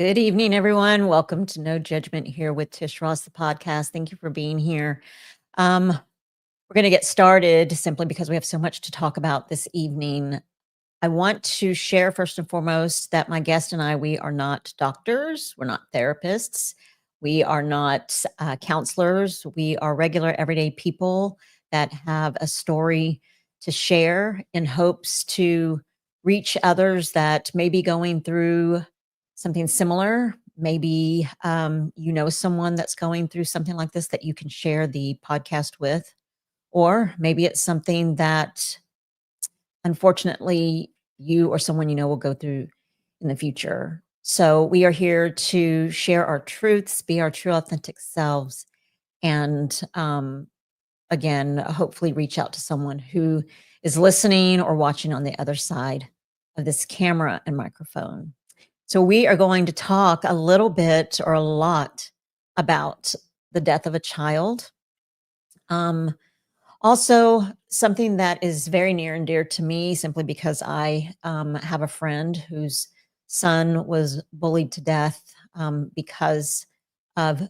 Good evening, everyone. Welcome to No Judgment here with Tish Ross, the podcast. Thank you for being here. We're going to get started simply because we have so much to talk about this evening. I want to share first and foremost that my guest and I, we are not doctors, we're not therapists, we are not counselors. We are regular, everyday people that have a story to share in hopes to reach others that may be going through something similar. Maybe you know someone that's going through something like this that you can share the podcast with, or maybe it's something that unfortunately you or someone you know will go through in the future. So we are here to share our truths, be our true authentic selves, and again, hopefully reach out to someone who is listening or watching on the other side of this camera and microphone. So we are going to talk a little bit or a lot about the death of a child. Also, something that is very near and dear to me, simply because I have a friend whose son was bullied to death because of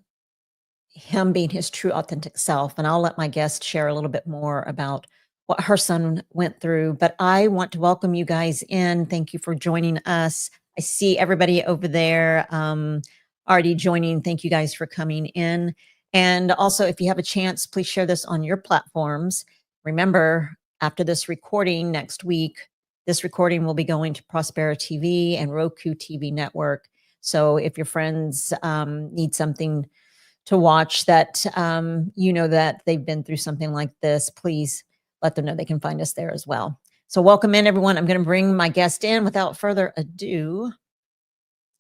him being his true authentic self. And I'll let my guest share a little bit more about what her son went through. But I want to welcome you guys in. Thank you for joining us. I see everybody over there already joining. Thank you guys for coming in. And also, if you have a chance, please share this on your platforms. Remember, after this recording next week, this recording will be going to Prospera TV and Roku TV network. So if your friends need something to watch that you know that they've been through something like this, please let them know they can find us there as well. So welcome in, everyone. I'm going to bring my guest in without further ado.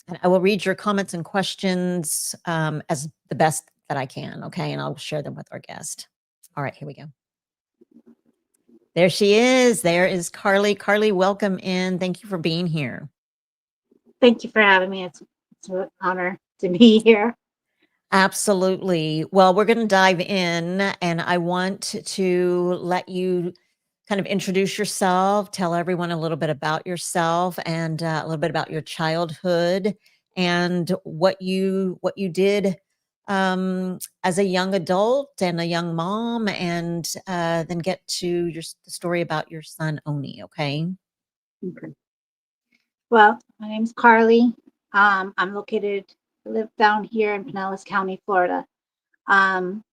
And I will read your comments and questions as the best that I can, okay? And I'll share them with our guest. All right, here we go. There she is. There is Carly. Carly, welcome in. Thank you for being here. Thank you for having me. It's an honor to be here. Absolutely. Well, we're going to dive in, and I want to let you kind of introduce yourself, tell everyone a little bit about yourself and a little bit about your childhood and what you did as a young adult and a young mom, and then get to the story about your son Oni. Okay. Okay. Well, my name's Carly. I'm located, I live down here in Pinellas County, Florida. Um,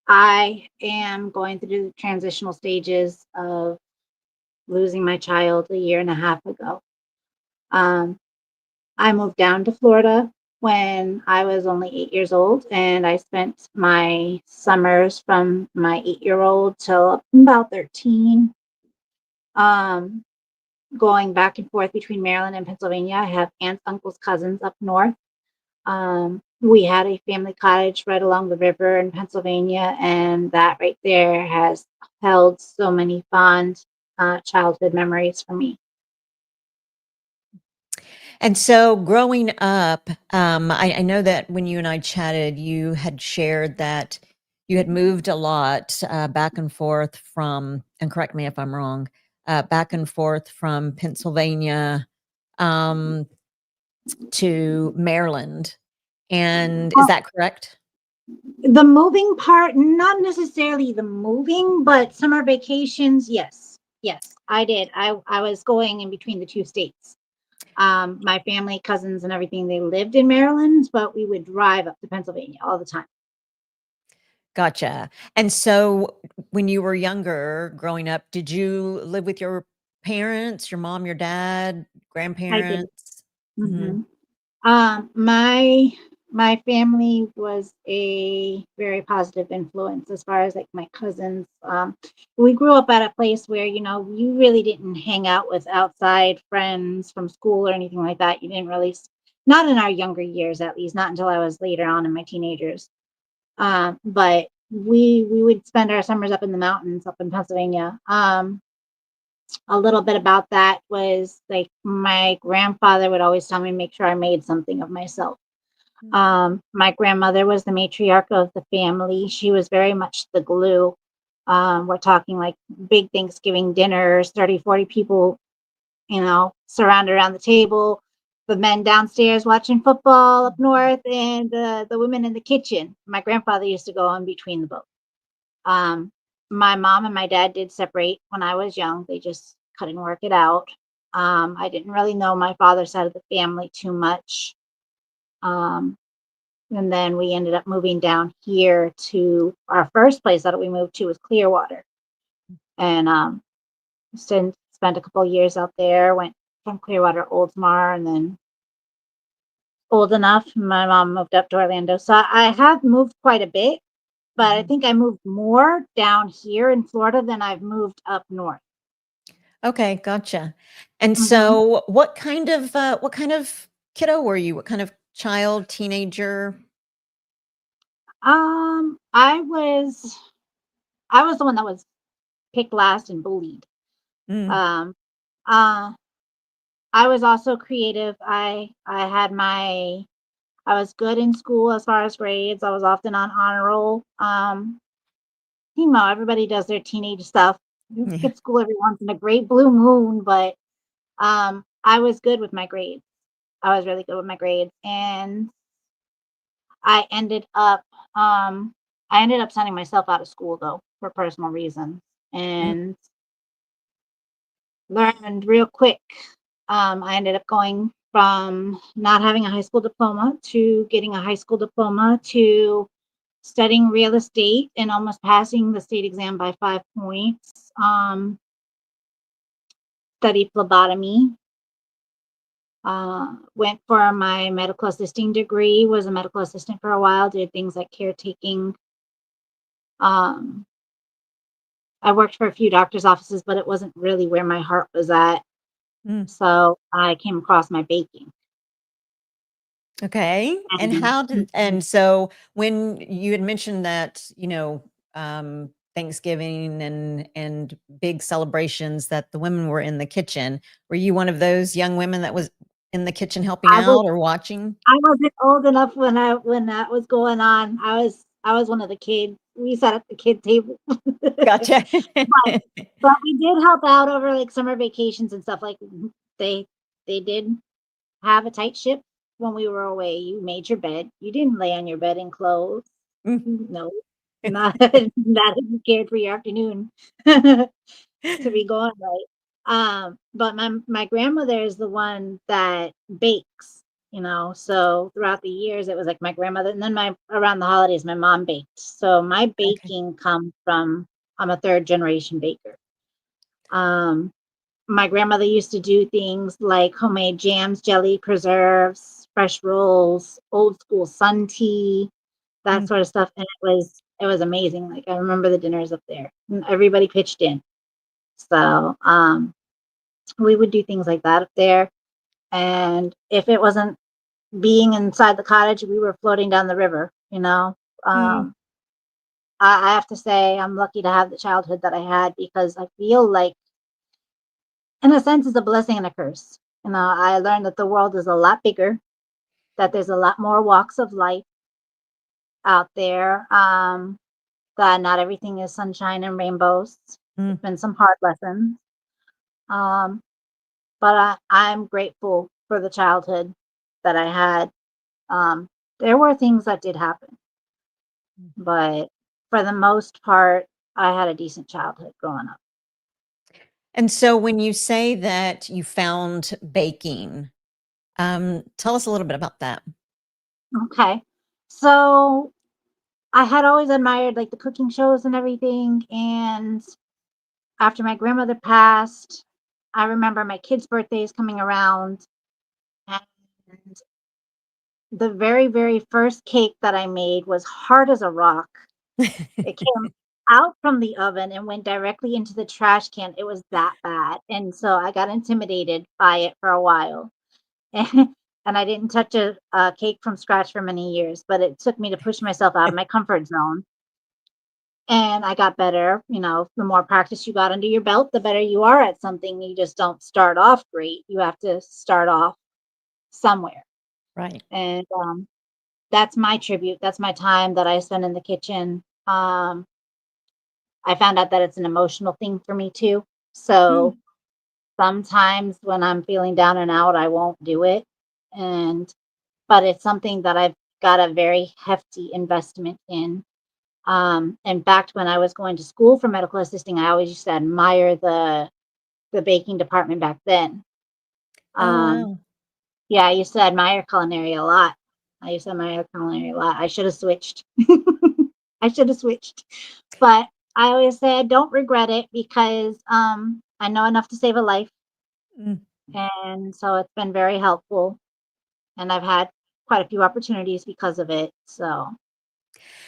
I am going through the transitional stages of losing my child a year and a half ago. Um, I moved down to Florida when I was only 8 years old, and I spent my summers from my 8 year old till about 13. Um, Going back and forth between Maryland and Pennsylvania. I have aunts, uncles, cousins up north. We had a family cottage right along the river in Pennsylvania, and that right there has held so many fond childhood memories for me. And so growing up, I know that when you and I chatted, you had shared that you had moved a lot back and forth from, and correct me if I'm wrong, back and forth from Pennsylvania um, to Maryland. And is Well, that correct? the moving part, not necessarily the moving, but summer vacations, yes. Yes, I did. I was going in between the two states. My family, cousins, and everything, they lived in Maryland, but we would drive up to Pennsylvania all the time. Gotcha. And so when you were younger, growing up, did you live with your parents, your mom, your dad, I did. grandparents? Hmm. Mhm. My family was a very positive influence as far as like my cousins. We grew up at a place where you really didn't hang out with outside friends from school or anything like that. You didn't really, not in our younger years, at least, not until I was later on in my teenagers. But we would spend our summers up in the mountains up in Pennsylvania. A little bit about that was like my grandfather would always tell me make sure I made something of myself. My grandmother was the matriarch of the family. She was very much the glue. We're talking like big Thanksgiving dinners, 30, 40 people, surrounded around the table. the men downstairs watching football up north, and the women in the kitchen. My grandfather used to go in between the both. Um, my mom and my dad did separate when I was young. They just couldn't work it out. I didn't really know my father's side of the family too much. Um, and then we ended up moving down here to our first place that we moved to was Clearwater. And spent a couple years out there, went from Clearwater to Oldsmar, and then old enough, my mom moved up to Orlando. So I have moved quite a bit, but I Mhm. think I moved more down here in Florida than I've moved up north. Okay, gotcha. And hmm so what kind of kiddo were you? What kind of child, teenager? I was the one that was picked last and bullied. Mm, Um, uh, I was also creative. I had my I was good in school as far as grades. I was often on honor roll. Everybody does their teenage stuff. You yeah. skip school every once in a great blue moon, but I was good with my grades. I was really good with my grades, and I ended up um, I ended up sending myself out of school though for personal reasons, Mm, and learned real quick. I ended up going from not having a high school diploma to getting a high school diploma to studying real estate and almost passing the state exam by 5 points. Studied phlebotomy. Went for my medical assisting degree. Was a medical assistant for a while. Did things like caretaking. Um, I worked for a few doctors' offices, but it wasn't really where my heart was at. mm. So I came across my baking. Okay. And And so when you had mentioned that, Thanksgiving and big celebrations that the women were in the kitchen, were you one of those young women that was in the kitchen helping I was out or watching? I wasn't old enough when that was going on. I was one of the kids. We sat at the kid table. Gotcha. But but we did help out over, like, summer vacations and stuff, like, they they did have a tight ship when we were away. You made your bed. You didn't lay on your bed in clothes. Mm. No, not not if you cared for your afternoon to be going right. But my grandmother is the one that bakes, so throughout the years, it was, like, my grandmother, and then my around the holidays, my mom baked. So my Okay. baking comes from I'm a third generation baker. Um, my grandmother used to do things like homemade jams, jelly, preserves, fresh rolls, old school sun tea, that Mm, sort of stuff, and it was amazing. Like, I remember the dinners up there, and everybody pitched in. So, we would do things like that up there, and if it wasn't being inside the cottage, we were floating down the river. mm, Um, I have to say I'm lucky to have the childhood that I had because I feel like, in a sense, it's a blessing and a curse. I learned that the world is a lot bigger, that there's a lot more walks of life out there, that not everything is sunshine and rainbows. mm. There's been some hard lessons, um, but I'm grateful for the childhood that I had. There were things that did happen, but for the most part, I had a decent childhood growing up. And so when you say that you found baking, tell us a little bit about that. Okay. So I had always admired, like, the cooking shows and everything, and after my grandmother passed, I remember my kids' birthdays coming around, and the very, very first cake that I made was hard as a rock. It came out from the oven and went directly into the trash can. It was that bad, and so I got intimidated by it for a while, and I didn't touch a cake from scratch for many years, but it took me to push myself out of my comfort zone. And I got better. The more practice you got under your belt, the better you are at something. You just don't start off great. You have to start off somewhere. Right. And that's my tribute. That's my time that I spend in the kitchen. I found out that it's an emotional thing for me too. So Mm, sometimes when I'm feeling down and out, I won't do it. and but it's something that I've got a very hefty investment in. In fact, when I was going to school for medical assisting, I always used to admire the baking department back then. Oh, Um, wow. yeah, I used to admire culinary a lot. I used to admire culinary a lot. I should have switched. I should have switched. But I always say I don't regret it because I know enough to save a life. Mm. And so it's been very helpful. And I've had quite a few opportunities because of it. So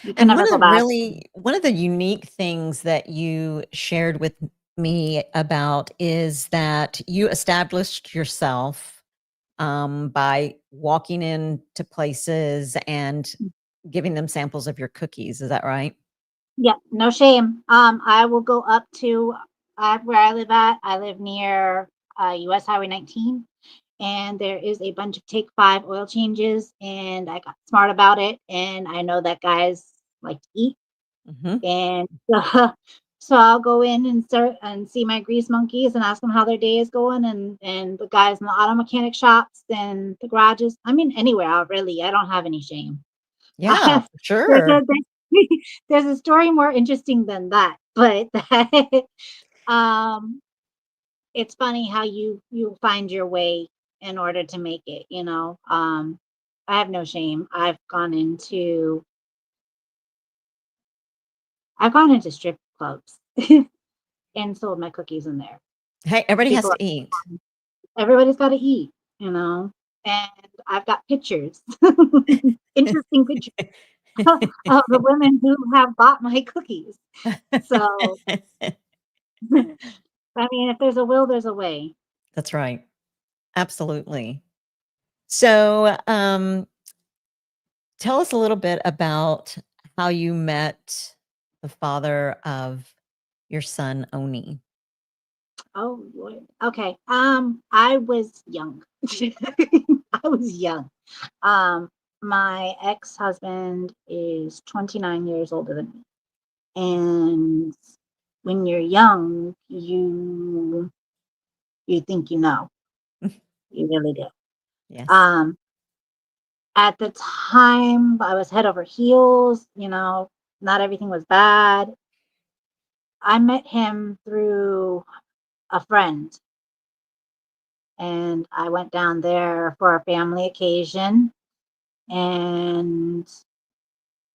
you can And never go back. one of the unique things that you shared with me about is that you established yourself by walking into places and giving them samples of your cookies. Is that right? Yeah, no shame. I will go up to where I live at. I live near US Highway 19, and there is a bunch of Take Five oil changes, and I got smart about it, and I know that guys like to eat, Hmm. and so I'll go in and start and see my grease monkeys and ask them how their day is going, and the guys in the auto mechanic shops and the garages. I mean, anywhere. I don't have any shame. Yeah, for There's sure. a there's a story more interesting than that, but um, it's funny how you find your way in order to make it, you know? I have no shame. I've gone into strip clubs and sold my cookies in there. Hey, everybody has People to eat. Everybody's gotta eat, you know? And I've got pictures, interesting pictures of the women who have bought my cookies. So I mean, if there's a will, there's a way. That's right. Absolutely. So, tell us a little bit about how you met the father of your son, Oni. Oh, Lord. Okay. I was young. I was young. Um, my ex-husband is 29 years older than me. And when you're young, you think you know. You really do. Yes. Um, at the time I was head over heels, not everything was bad. I met him through a friend, and I went down there for a family occasion, and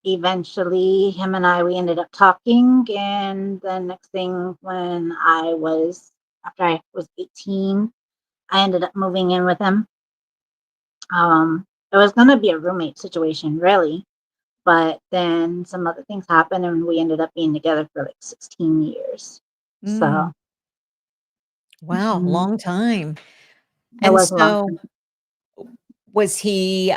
eventually him and we ended up talking, and the next thing, after I was 18, I ended up moving in with him. It was going to be a roommate situation, really, but then some other things happened and we ended up being together for like 16 years. So Mm, wow, mhm, long time. it And was a long so time. was he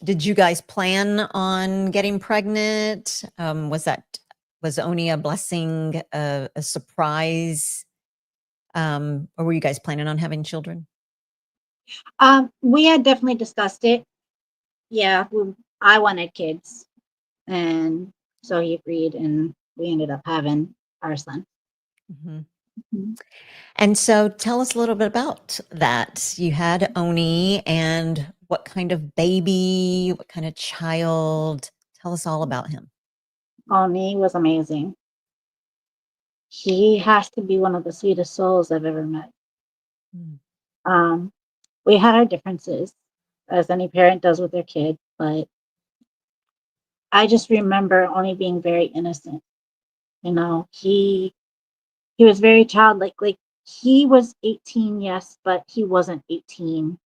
did you guys plan on getting pregnant? Was Oni a blessing, a surprise? Or were you guys planning on having children? We had definitely discussed it. Yeah, I wanted kids, and so he agreed, and we ended up having our son. Mhm. Mhm. And so tell us a little bit about that. You had Oni, and what kind of baby, what kind of child? Tell us all about him. He was amazing. He has to be one of the sweetest souls I've ever met. Mm, Um, we had our differences, as any parent does with their kid, but I just remember only being very innocent. He was very childlike. Like, he was 18, yes, but he wasn't 18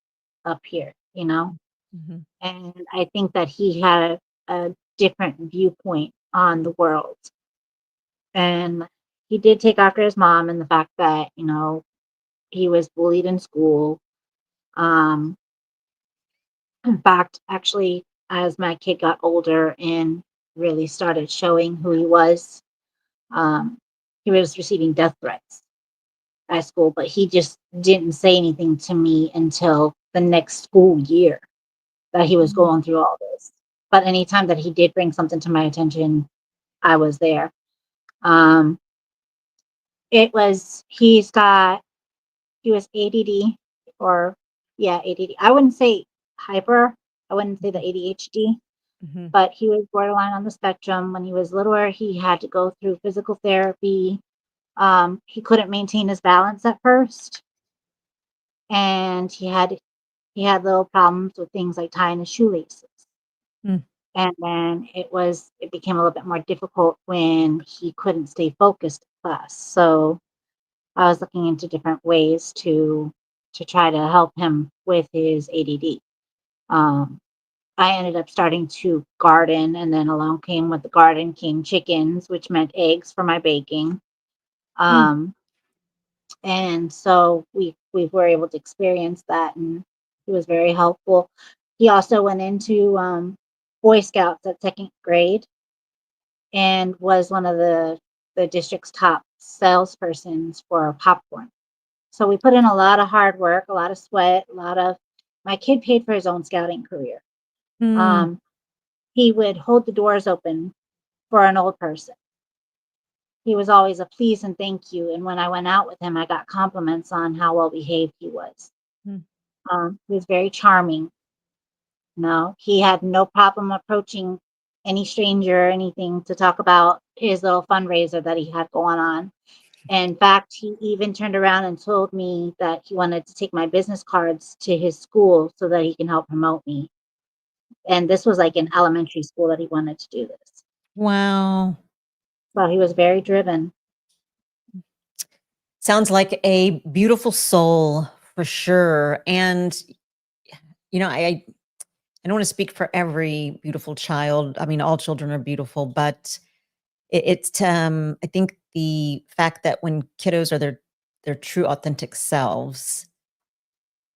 up here, you know? mhm, And I think that he had a different viewpoint on the world. And he did take after his mom and the fact that, he was bullied in school. Um, in fact, actually, as my kid got older and really started showing who um, he was receiving death threats at school, but he just didn't say anything to me until the next school year that he was mm, going through all this. But anytime that he did bring something to my attention, I was there. Um, he was ADD, or yeah, ADD. I wouldn't say hyper. I wouldn't say the Mhm, ADHD, mhm, but he was borderline on the spectrum. When he was littler, he had to go through physical therapy. He couldn't maintain his balance at first, and he had little problems with things like tying his shoelaces. mm, And then it became a little bit more difficult when he couldn't stay focused in class. So I was looking into different ways to try to help him with his ADD. Um, I ended up starting to garden, and then along came with the garden came chickens, which meant eggs for my baking. mm, Um, and so we were able to experience that, and he was very helpful. He also went into Boy Scouts at second grade and was one of the district's top salespersons for popcorn. So we put in a lot of hard work, a lot of sweat, a lot of my kid paid for his own scouting career. mm, Um, he would hold the doors open for an old person. He was always a please and thank you. And when I went out with him, I got compliments on how well behaved he was. mm. He was very charming. No, he had no problem approaching any stranger or anything to talk about his little fundraiser that he had going on. In fact, he even turned around and told me that he wanted to take my business cards to his school so that he can help promote me. And this was like in elementary school that he wanted to do this. Wow. So he was very driven. Sounds like a beautiful soul for sure. And, I don't want to speak for every beautiful child. I mean, all children are beautiful, but I think the fact that when kiddos are their true authentic selves,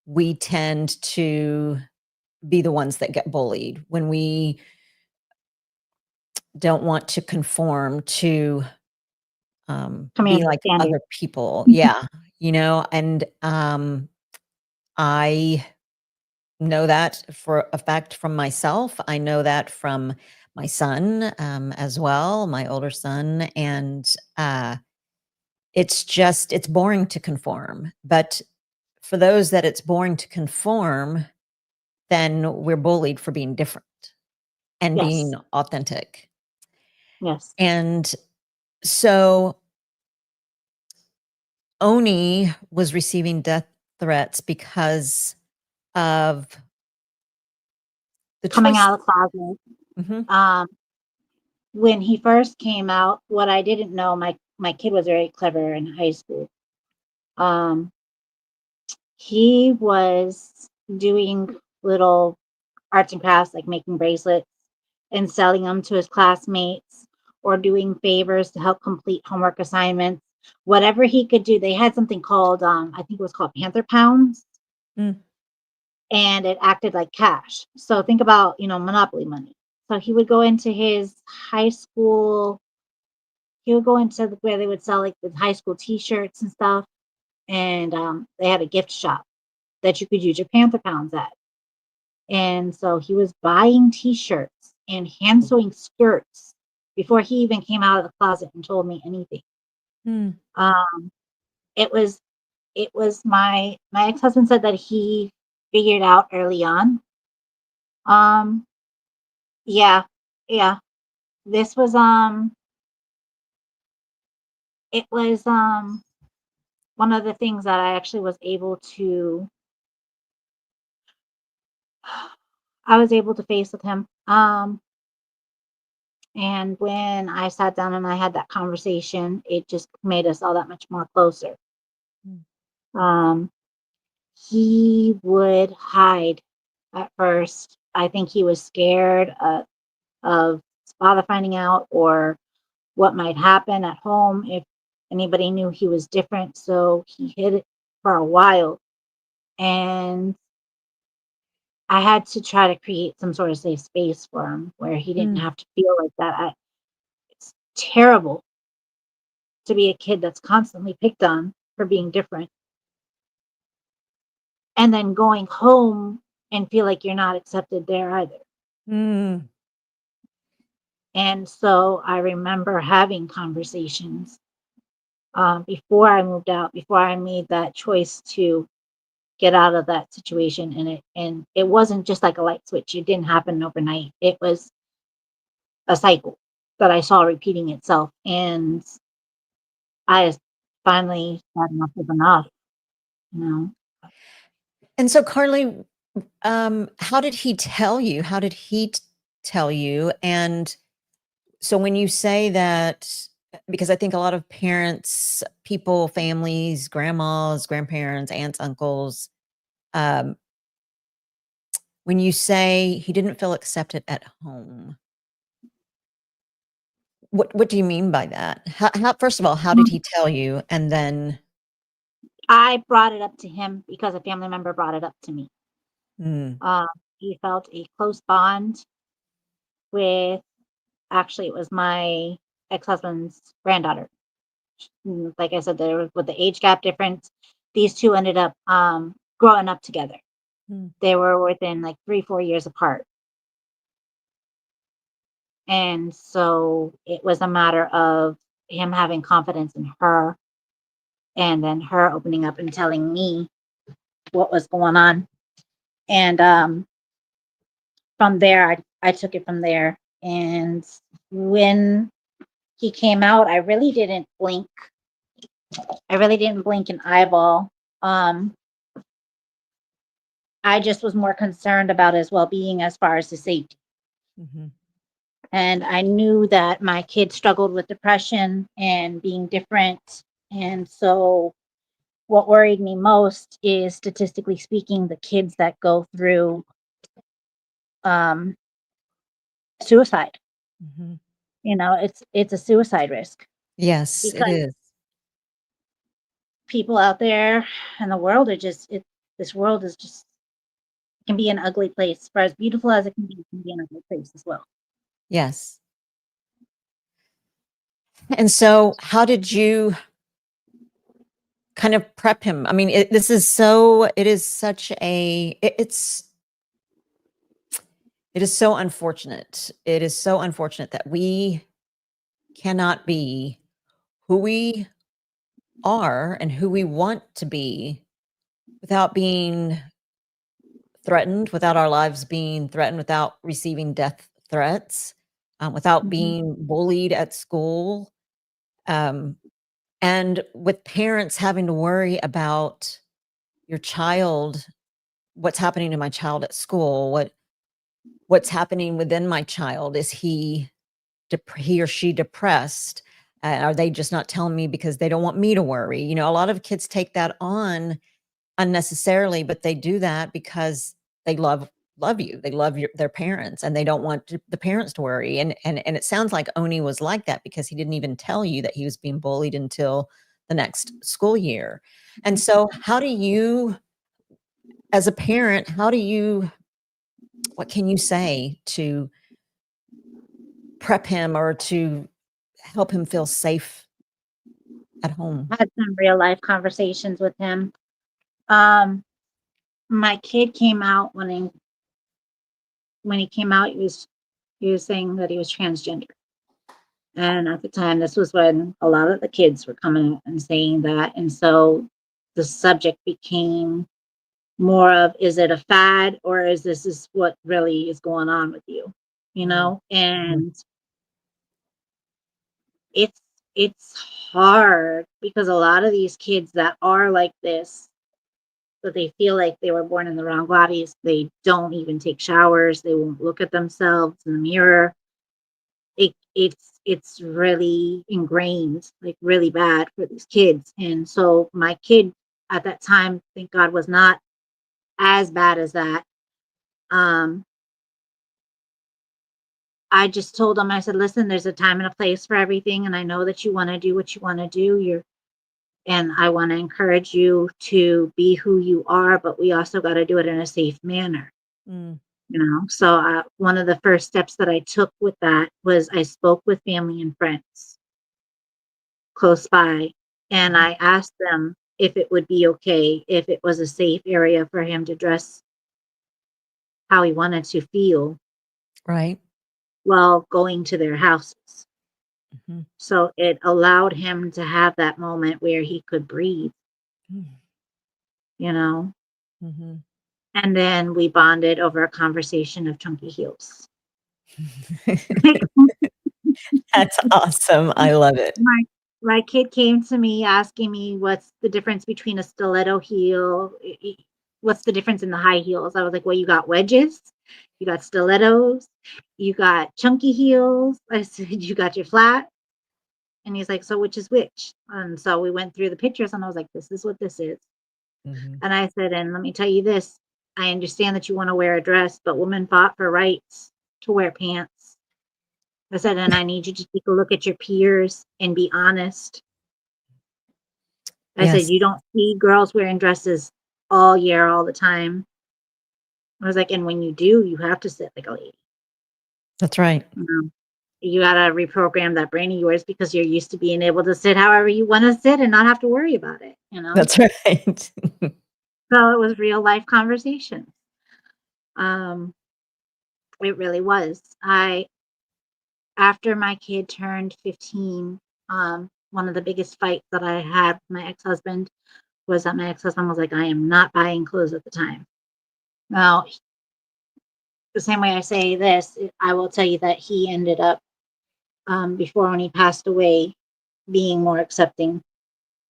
we tend to be the ones that get bullied when we don't want to conform to be Community like standard. other people. Yeah. And I know that for a fact from myself. I know that from my son as well, my older son. And it's boring to conform. But for those that it's boring to conform, then we're bullied for being different and being Yes. authentic. Yes. And so Oni was receiving death threats because of the Coming choice. out of the closet. Mhm, Um, when he first came out, what I didn't know, my kid was very clever in high school. Um, he was doing little arts and crafts, like making bracelets and selling them to his classmates or doing favors to help complete homework assignments. Whatever he could do, they had something called, I think it was called Panther Pounds, mm, and it acted like cash. So think about, Monopoly money. So he would go into his high school, he would go into where they would sell like the high school t-shirts and stuff. And they had a gift shop that you could use your Panther Pounds at. And so he was buying t-shirts and hand sewing skirts before he even came out of the closet and told me anything. mm, Um, it was my ex-husband said that he figured out early on. Um, yeah, yeah. This was it was one of the things that I actually was able to I was able to face with him. And when I sat down and I had that conversation, it just made us all that much more closer. mm, Um, he would hide at first. I think he was scared of his father finding out or what might happen at home if anybody knew he was different. So he hid it for a while. And I had to try to create some sort of safe space for him where he didn't mm, have to feel like that. It's terrible to be a kid that's constantly picked on for being different and then going home and feel like you're not accepted there either. mm, And so I remember having conversations before I moved out, before I made that choice to get out of that situation, and it wasn't just like a light switch. It didn't happen overnight. It was a cycle that I saw repeating itself, and I finally had enough of enough, you know. And so, Carly, how did he tell you? How did he tell you? And so, when you say that, because I think a lot of parents, people, families, grandmas, grandparents, aunts, uncles, um, when you say he didn't feel accepted at home, what do you mean by that? How first of all, how did Mm. he tell you? And then, I brought it up to him because a family member brought it up to me. mm, Um, he felt a close bond with, actually, it was my ex-husband's granddaughter. Like I said, there was, with the age gap difference, these two ended up growing up together. mm, They were within like 3, 4 years apart. And so it was a matter of him having confidence in her, and then her opening up and telling me what was going on. And from there, I took it from there. And when he came out, I really didn't blink. I really didn't blink an eyeball. Um, I just was more concerned about his well being as far as his safety. mhm, And I knew that my kid struggled with depression and being different. And so what worried me most is, statistically speaking, the kids that go through um, suicide. mhm. It's a suicide risk, Yes, it because is. people out there in the world are just it. This world is just, can be an ugly place. For as beautiful as it can be an ugly place as well. Yes. And so, how did you kind of prep him? I mean, it is such a, it is so unfortunate. It is so unfortunate that we cannot be who we are and who we want to be without being threatened, without our lives being threatened, without receiving death threats, without Mhm. being bullied at school, um, and with parents having to worry about your child, what's happening to my child at school, what's happening within my child. Is he or she depressed? Are they just not telling me because they don't want me to worry? A lot of kids take that on unnecessarily, but they do that because they love you. They love their parents, and they don't want the parents to worry. And it sounds like Oni was like that because he didn't even tell you that he was being bullied until the next school year. And so, how do you, as a parent, what can you say to prep him or to help him feel safe at home? I had some real life conversations with him. Um, my kid came out when he came out, he was saying that he was transgender. And at the time, this was when a lot of the kids were coming out and saying that. And so the subject became more of, is it a fad, or is this is what really is going on with you? You Mm, know? mhm, And it's it's hard because a lot of these kids that are like this, but they feel like they were born in the wrong bodies. They don't even take showers. They won't look at themselves in the mirror. It's really ingrained, like really bad for these kids. And so my kid at that time, thank God, was not as bad as that. Um, I just told him, I said, listen, there's a time and a place for everything, and I know that you want to do what you want to do. And I want to encourage you to be who you are, but we also got to do it in a safe manner. mm, So one of the first steps that I took with that was I spoke with family and friends close by, and mhm. I asked them if it would be okay, if it was a safe area for him to dress how he wanted to feel Right. while going to their houses. Mhm, So it allowed him to have that moment where he could breathe, mm. you know. Mhm. And then we bonded over a conversation of chunky heels. That's awesome. I love it. My my kid came to me asking me what's the difference between a stiletto heel, what's the difference in the high heels? I was like, "Well, you got wedges, you got stilettos, you got chunky heels." I said, "You got your flat." And he's like, "So which is which?" And so we went through the pictures and I was like, "This is what this is." Mhm. And I said, "And let me tell you this, I understand that you want to wear a dress, but women fought for rights to wear pants." I said, "And I need you to take a look at your peers and be honest." I said, Yes, "You don't see girls wearing dresses all year, all the time." I was like, "And when you do, you have to sit like a lady. that's right. You know, you gotta reprogram that brain of yours because you're used to being able to sit however you want to sit and not have to worry about it, you know?" That's right. So it was real life conversations. Um, it really was. After my kid turned 15, one of the biggest fights that I had with my ex-husband was that my ex-husband was like, "I am not buying clothes at the time." Now, the same way I say this, I will tell you that he ended up, before when he passed away, being more accepting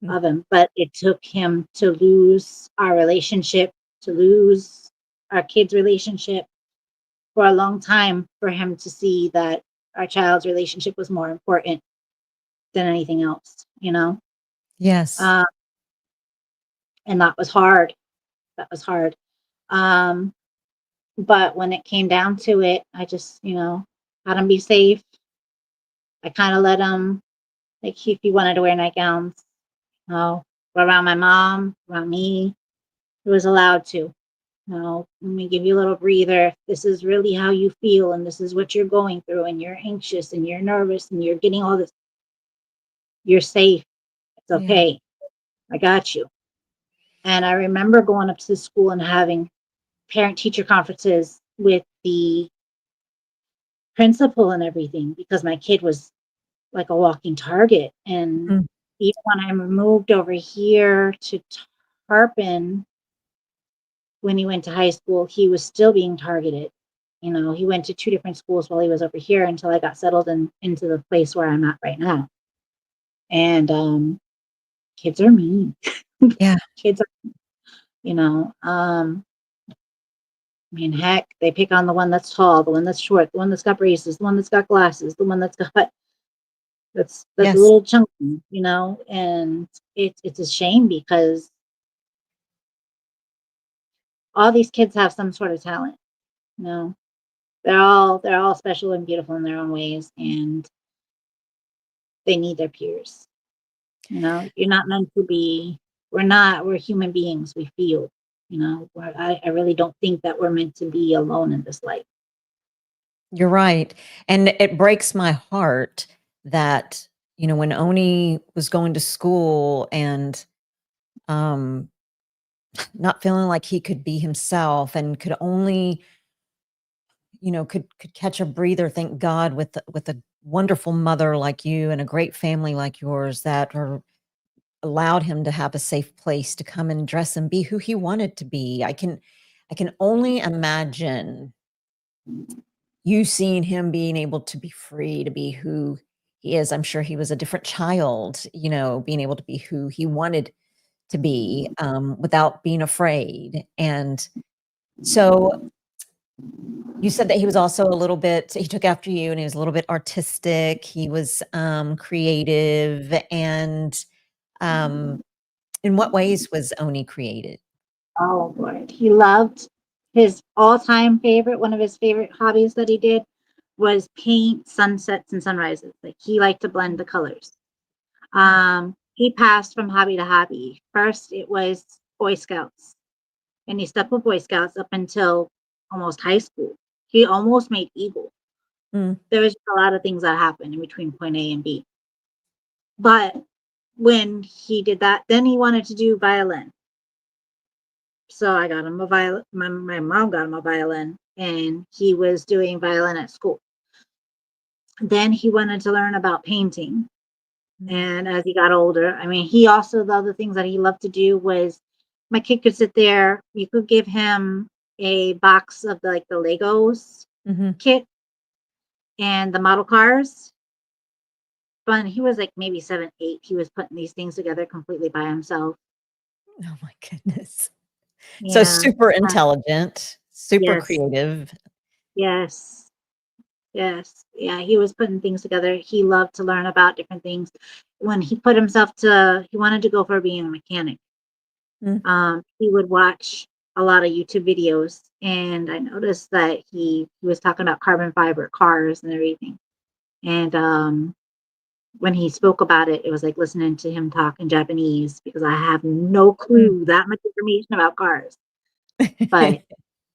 Mm. of him. But it took him to lose our relationship, to lose our kids' relationship for a long time for him to see that our child's relationship was more important than anything else, you know? Yes, Uh, and that was hard. That was hard. Um, but when it came down to it, I just, had him be safe. I kind of let him, like, if he wanted to wear nightgowns, no, around my mom, around me, he was allowed to. No, let me give you a little breather. This is really how you feel, and this is what you're going through, and you're anxious, and you're nervous, and you're getting all this. You're safe. It's yeah. okay. I got you. And I remember going up to the school and having parent teacher conferences with the principal and everything because my kid was like a walking target. And Mm. even when I moved over here to Tarpon, when he went to high school, he was still being targeted. He went to two different schools while he was over here until I got settled into the place where I'm at right now. And kids are mean. Yeah. Kids are, you know, um, I mean, heck, they pick on the one that's tall, the one that's short, the one that's got braces, the one that's got glasses, the one that's a Yes. little chunky, and it's a shame because all these kids have some sort of talent, you know. They're all special and beautiful in their own ways, and they need their peers. You're not meant to be. We're human beings. We feel. I really don't think that we're meant to be alone in this life. You're right, and it breaks my heart that, when Oni was going to school and, um, not feeling like he could be himself and could only, could catch a breather, thank God, with a wonderful mother like you and a great family like yours that are allowed him to have a safe place to come and dress and be who he wanted to be. I can only imagine you seeing him being able to be free to be who he is. I'm sure he was a different child, being able to be who he wanted to be, without being afraid. And so you said that he was also a little bit he took after you and he was a little bit artistic. He was, creative and, um, in what ways was Oni creative? Oh Lord, he loved his all-time favorite. One of his favorite hobbies that he did was paint sunsets and sunrises. Like he liked to blend the colors. Mm, He passed from hobby to hobby. First, it was Boy Scouts, and he stuck with Boy Scouts up until almost high school. He almost made Eagle. mm, There was just a lot of things that happened in between point A and B. But when he did that, then he wanted to do violin. So I got him a violin. My mom got him a violin, and he was doing violin at school. Then he wanted to learn about painting. mm, And as he got older, I mean, he also, the other things that he loved to do was my kid could sit there. You could give him a box of the Legos Mhm. kit and the model cars. But he was like maybe 7, 8. He was putting these things together completely by himself. Oh my goodness. So Yeah. super Uh, intelligent, super yes. creative. Yes. Yes. Yeah, he was putting things together. He loved to learn about different things. When he wanted to go for being a mechanic. Mm, He would watch a lot of YouTube videos, and I noticed that he was talking about carbon fiber cars and everything. And when he spoke about it, it was like listening to him talk in Japanese because I have no mm. clue that much information about cars. But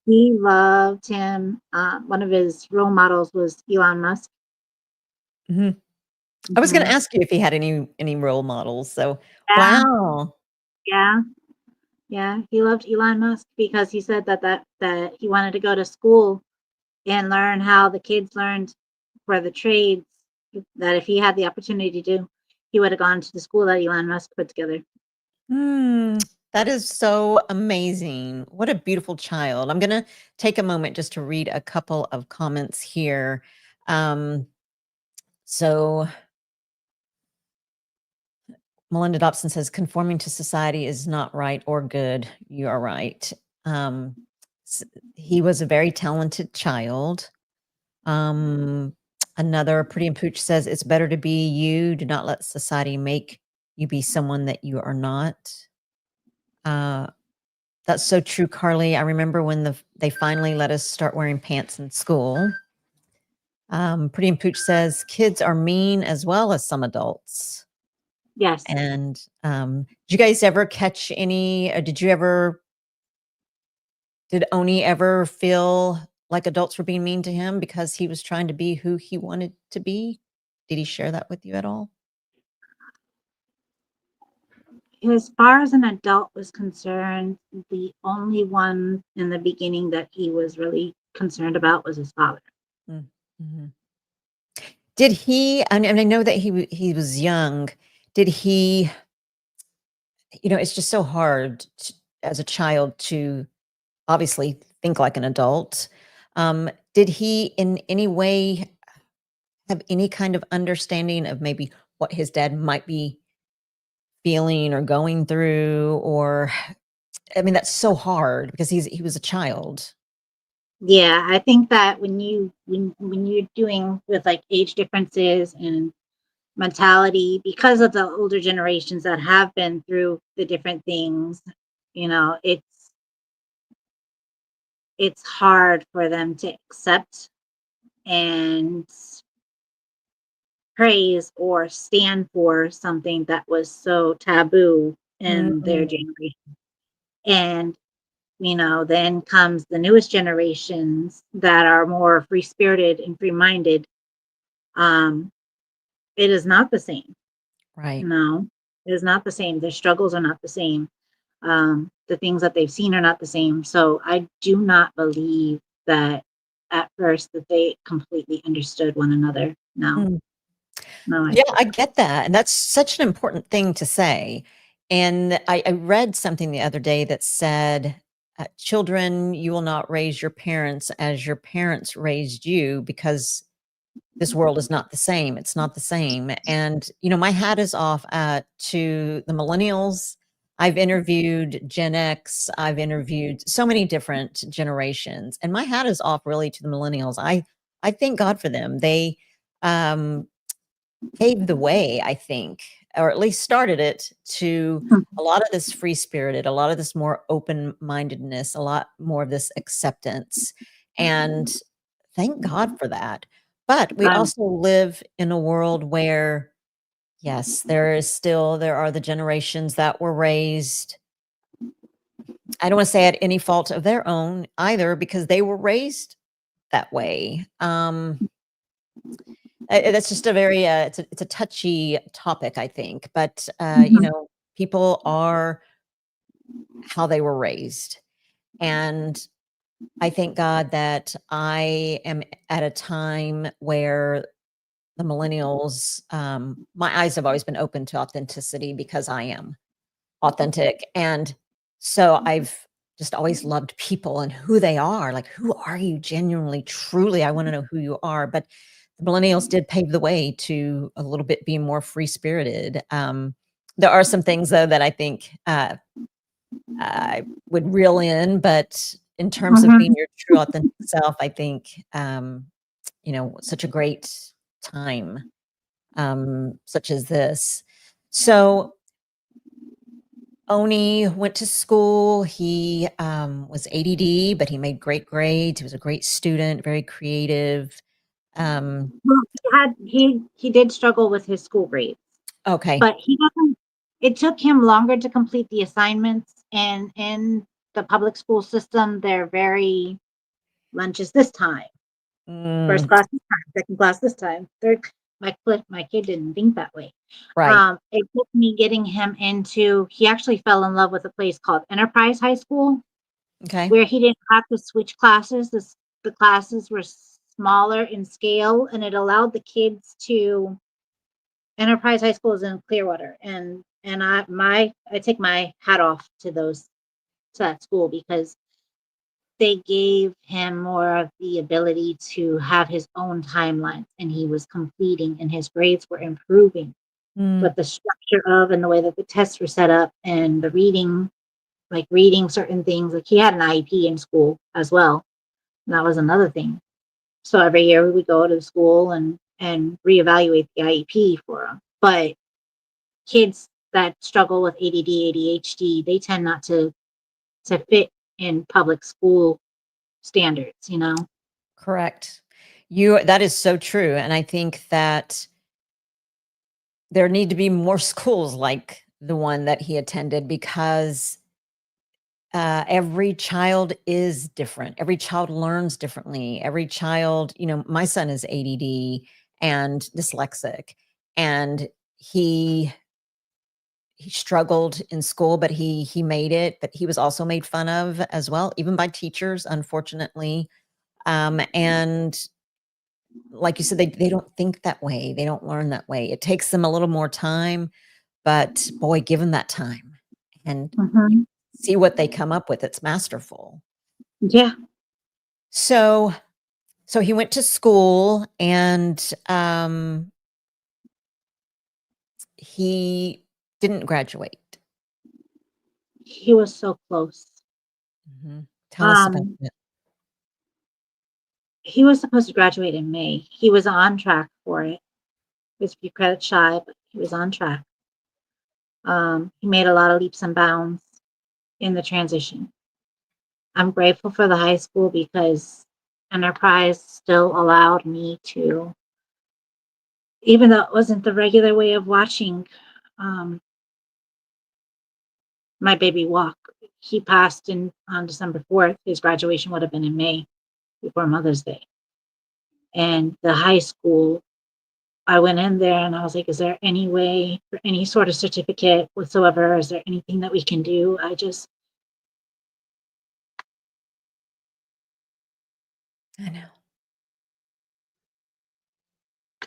he loved him. One of his role models was Elon Musk. Mhm. I was gonna Mhm. ask you if he had any role models, so Yeah, wow. yeah, yeah. He loved Elon Musk because he said that he wanted to go to school and learn how the kids learned for the trades, that if he had the opportunity to, he would have gone to the school that Elon Musk put together. Mm, that is so amazing. What a beautiful child. I'm gonna take a moment just to read a couple of comments here. Um, so Melinda Dobson says, conforming to society is not right or good. You are right. Um, s- he was a very talented child. Um, Another Pretty and Pooch says, it's better to be you. Do not let society make you be someone that you are not. Uh, that's so true, Carly. I remember when they finally let us start wearing pants in school. Pretty and Pooch says, kids are mean as well as some adults. Yes. And, did you guys ever catch any did Oni ever feel like adults were being mean to him because he was trying to be who he wanted to be? Did he share that with you at all? As far as an adult was concerned, the only one in the beginning that he was really concerned about was his father. Mm, mhm. Did he and I know that he was young. Did he it's just so hard as a child to obviously think like an adult. Did he in any way have any kind of understanding of maybe what his dad might be feeling or going through? Or I mean, that's so hard because he was a child. Yeah, I think that when you're doing with like age differences and mentality, because of the older generations that have been through the different things, you know, it's hard for them to accept and praise or stand for something that was so taboo in their Mm, generation. And, then comes the newest generations that are more free spirited and free minded. Um, it is not the same. right. No, it is not the same. Their struggles are not the same. The things that they've seen are not the same. So I do not believe that at first that they completely understood one another. No, Mm. no, I Yeah, I get that. And that's such an important thing to say. And I read something the other day that said, children, you will not raise your parents as your parents raised you because this world is not the same. It's not the same. And, my hat is off to the millennials. I've interviewed Gen X. I've interviewed so many different generations, and my hat is off really to the millennials. I thank God for them. They um, paved the way, I think, or at least started it to a lot of this free spirited, a lot of this more open mindedness, a lot more of this acceptance. And thank God for that. But we um, also live in a world where, yes, there are the generations that were raised. I don't want to say at any fault of their own either, because they were raised that way. That's just a very it's a touchy topic, I think. But mhm, people are how they were raised, and I thank God that I am at a time where the millennials, my eyes have always been open to authenticity because I am authentic. And So I've just always loved people and who they are. Like, who are you genuinely, truly? I want to know who you are. But the millennials did pave the way to a little bit being more free spirited. There are some things though that I think I would reel in, but in terms of being Mhm. your true authentic self, I think such a great time, such as this. So Oni went to school. He was ADD, but he made great grades. He was a great student, very creative. Um, Well, he did struggle with his school grades, okay. but he doesn't. It took him longer to complete the assignments, and in the public school system, they're very lunches this time, first Mm, class this time, second class this time, third. My kid didn't think that way. right. It took me getting him into. He actually fell in love with a place called Enterprise High School, Okay. where he didn't have to switch classes. The classes were smaller in scale, and it allowed the kids to. Enterprise High School is in Clearwater, and I take my hat off to that school because they gave him more of the ability to have his own timelines, and he was completing, and his grades were improving. Mm, But the structure of and the way that the tests were set up and the reading, like reading certain things, like he had an IEP in school as well. And that was another thing. So every year we would go to the school and reevaluate the IEP for him. But kids that struggle with ADD, ADHD, they tend not to fit in public school standards, you know? correct. That is so true. And I think that there need to be more schools like the one that he attended because every child is different. Every child learns differently. Every child, my son is ADD and dyslexic, and he he struggled in school, but he made it. But he was also made fun of as well, even by teachers, unfortunately. And like you said, they don't think that way. They don't learn that way. It takes them a little more time, but boy, give them that time and you Mhm. see what they come up with. It's masterful. Yeah, So so he went to school and he didn't graduate. he was so close. Mhm. Tell us about Um, it. he was supposed to graduate in May. He was on track for it. He was a few credits shy, but he was on track. He made a lot of leaps and bounds in the transition. I'm grateful for the high school because Enterprise still allowed me to, even though it wasn't the regular way of watching um, my baby walk. He passed in on December 4th. His graduation would have been in May before Mother's Day. And the high school, I went in there and I was like, is there any way for any sort of certificate whatsoever? Is there anything that we can do? I know.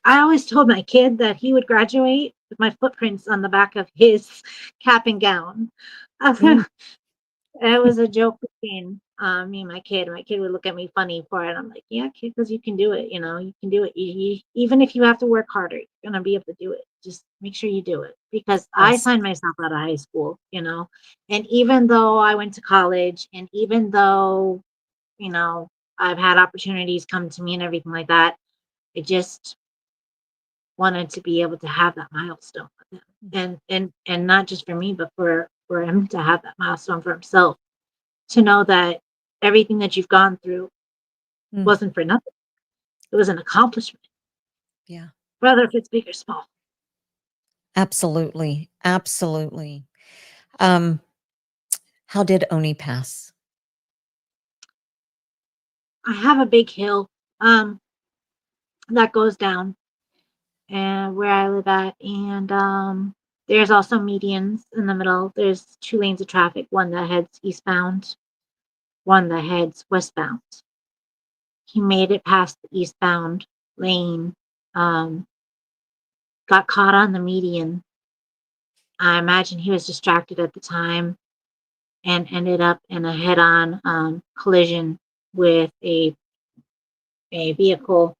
I always told my kid that he would graduate with my footprints on the back of his cap and gown. Mm, It was a joke between me and my kid. My kid would look at me funny for it. I'm like, yeah, kid, because you can do it. You know, you can do it. Even if you have to work harder, you're gonna be able to do it. Just make sure you do it. Because I yes. signed myself out of high school, you know, and even though I went to college, and even though you know I've had opportunities come to me and everything like that, I just wanted to be able to have that milestone with him, and not just for me, but for him to have that milestone for himself, to know that everything that you've gone through Mm, wasn't for nothing. It was an accomplishment, yeah. whether if it's big or small. Absolutely. Absolutely. Um, how did Oni pass? I have a big hill um, that goes down and where I live at, and there's also medians in the middle. There's two lanes of traffic, one that heads eastbound, one that heads westbound. He made it past the eastbound lane, um, got caught on the median. I imagine he was distracted at the time and ended up in a head-on collision with a vehicle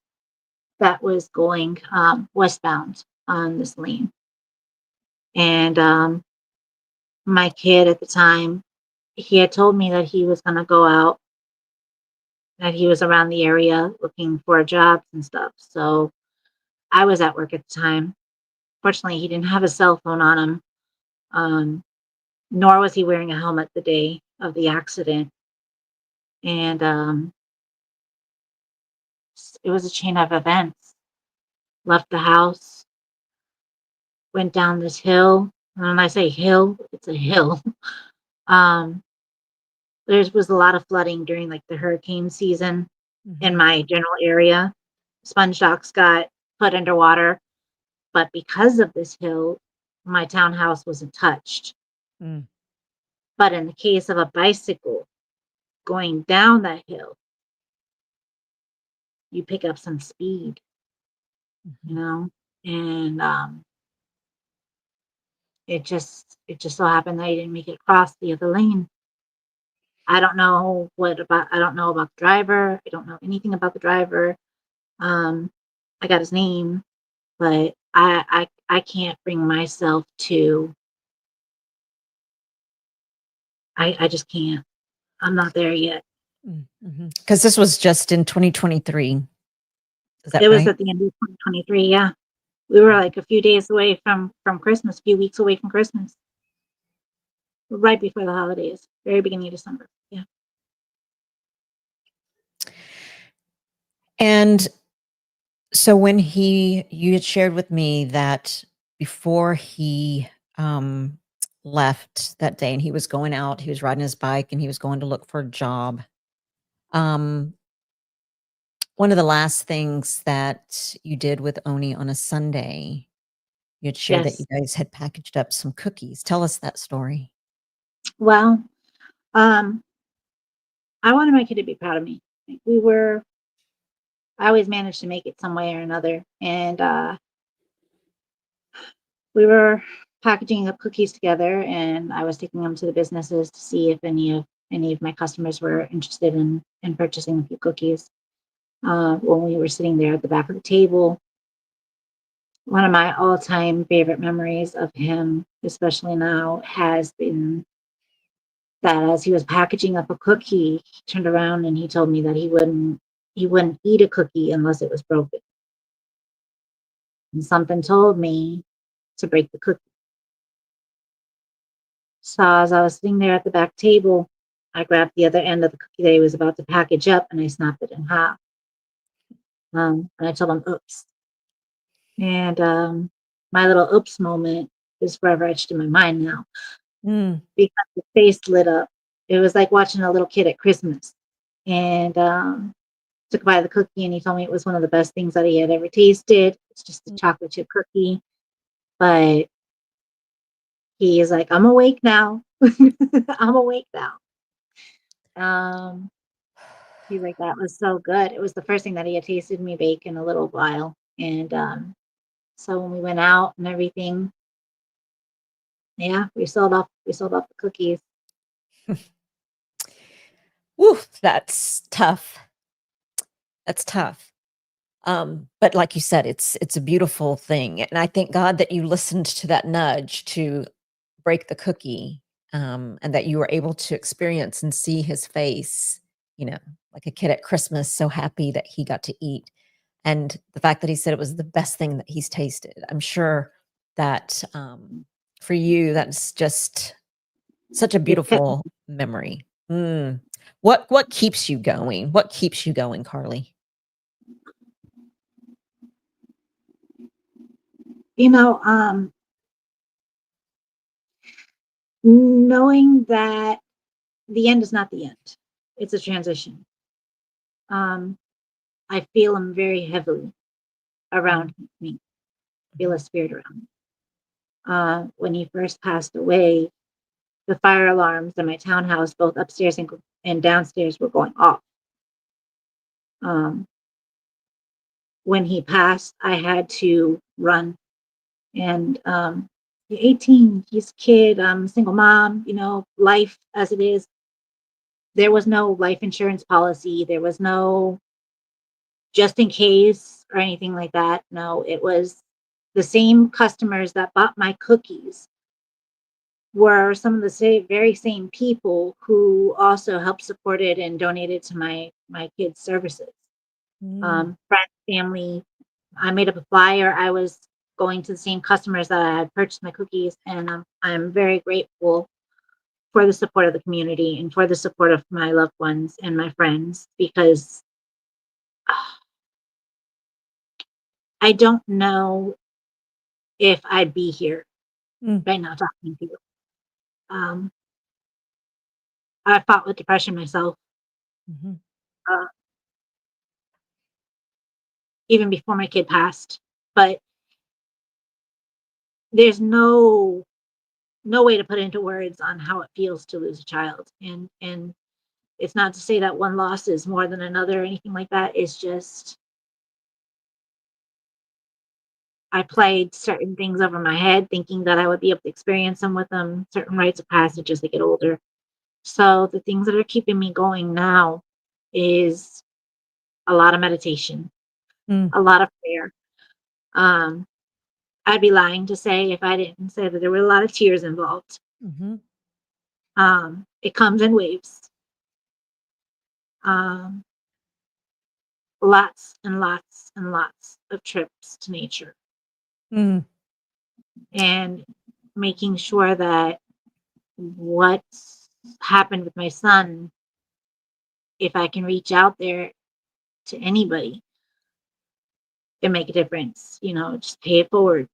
that was going westbound on this lane. And my kid at the time, he had told me that he was going to go out, that he was around the area looking for jobs and stuff. So I was at work at the time. Fortunately, he didn't have a cell phone on him, um, nor was he wearing a helmet the day of the accident. And it was a chain of events. Left the house, went down this hill. And when I say hill, it's a hill. um, there was a lot of flooding during like the hurricane season in Mhm. my general area. Sponge docks got put underwater, but because of this hill, my townhouse wasn't touched. Mm, But in the case of a bicycle going down that hill, you pick up some speed, you mhm, know, and it just so happened that I didn't make it across the other lane. I don't know about the driver. I don't know anything about the driver. Um, I got his name, but I can't bring myself to. I just can't. I'm not there yet. mm, mhm. 'Cause this was just in 2023. Is that It was right? at the end of 2023. Yeah, we were Mm. like a few days away from Christmas, a few weeks away from Christmas, right before the holidays, very beginning of December. Yeah. And so when you had shared with me that before he, um, left that day and he was going out, he was riding his bike and he was going to look for a job. Um, one of the last things that you did with Oni on a Sunday, you had shared that you Yes. guys had packaged up some cookies. Tell us that story. Well, um, I wanted my kid to be proud of me. Like, I always managed to make it some way or another, and we were packaging up cookies together, and I was taking them to the businesses to see if any of my customers were interested in purchasing a few cookies. When we were sitting there at the back of the table, one of my all-time favorite memories of him, especially now, has been that as he was packaging up a cookie, he turned around and he told me that he wouldn't eat a cookie unless it was broken. And something told me to break the cookie. So as I was sitting there at the back table, I grabbed the other end of the cookie that he was about to package up and I snapped it in half. And I told him, oops. And my little oops moment is forever etched in my mind now Mm, because his face lit up. It was like watching a little kid at Christmas. And took a bite of the cookie and he told me it was one of the best things that he had ever tasted. It's just a mm, chocolate chip cookie. But he is like, I'm awake now. I'm awake now. Um, he's like, that was so good. It was the first thing that he had tasted me bake in a little while. And so when we went out and everything, yeah, we sold off the cookies. woo, that's tough. That's tough. But like you said, it's a beautiful thing, and I thank God that you listened to that nudge to break the cookie, and that you were able to experience and see his face, you know, like a kid at Christmas, so happy that he got to eat, and the fact that he said it was the best thing that he's tasted. I'm sure that, for you, that's just such a It kept, beautiful memory. Mm. What keeps you going? What keeps you going, Carly? you know, knowing that the end is not the end. It's a transition. Um, I feel him very heavily Mm, around me. Feel mhm, a spirit around me. When he first passed away, the fire alarms in my townhouse, both upstairs and downstairs, were going off. Um, when he passed, I had to run and You're 18, he's a kid, single mom, life as it is. There was no life insurance policy. There was no just in case or anything like that. No, it was the same customers that bought my cookies were some of the very same people who also helped supported and donated to my kids' services. Mm, Friends, family. I made up a flyer. I was going to the same customers that I had purchased my cookies, and I'm very grateful for the support of the community and for the support of my loved ones and my friends because I don't know if I'd be here mm, right now talking to you. Um, I fought with depression myself, mhm, uh, even before my kid passed, but there's no way to put into words on how it feels to lose a child. And it's not to say that one loss is more than another or anything like that. It's just I played certain things over my head, thinking that I would be able to experience them with them, certain rites of passage as they get older. So the things that are keeping me going now is a lot of meditation, mm, a lot of prayer. Um, I'd be lying to say if I didn't say that there were a lot of tears involved. mhm, It comes in waves. Um, Lots and lots and lots of trips to nature mm, and making sure that what's happened with my son, if I can reach out there to anybody and make a difference, just pay it forward.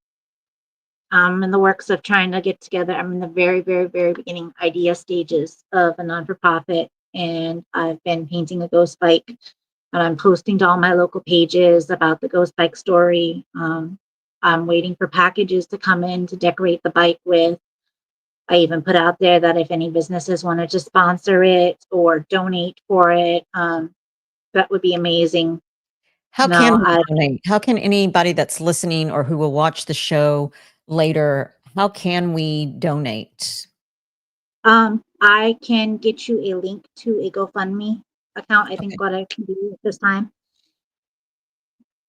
I'm in the works of trying to get together. I'm in the very, very, very beginning idea stages of a non for profit, and I've been painting a ghost bike, and I'm posting to all my local pages about the ghost bike story. I'm waiting for packages to come in to decorate the bike with. I even put out there that if any businesses wanted to sponsor it or donate for it, that would be amazing. How can No, we donate? How can anybody that's listening or who will watch the show later, how can we donate? I can get you a link to a GoFundMe account. I think Okay. what I can do at this time.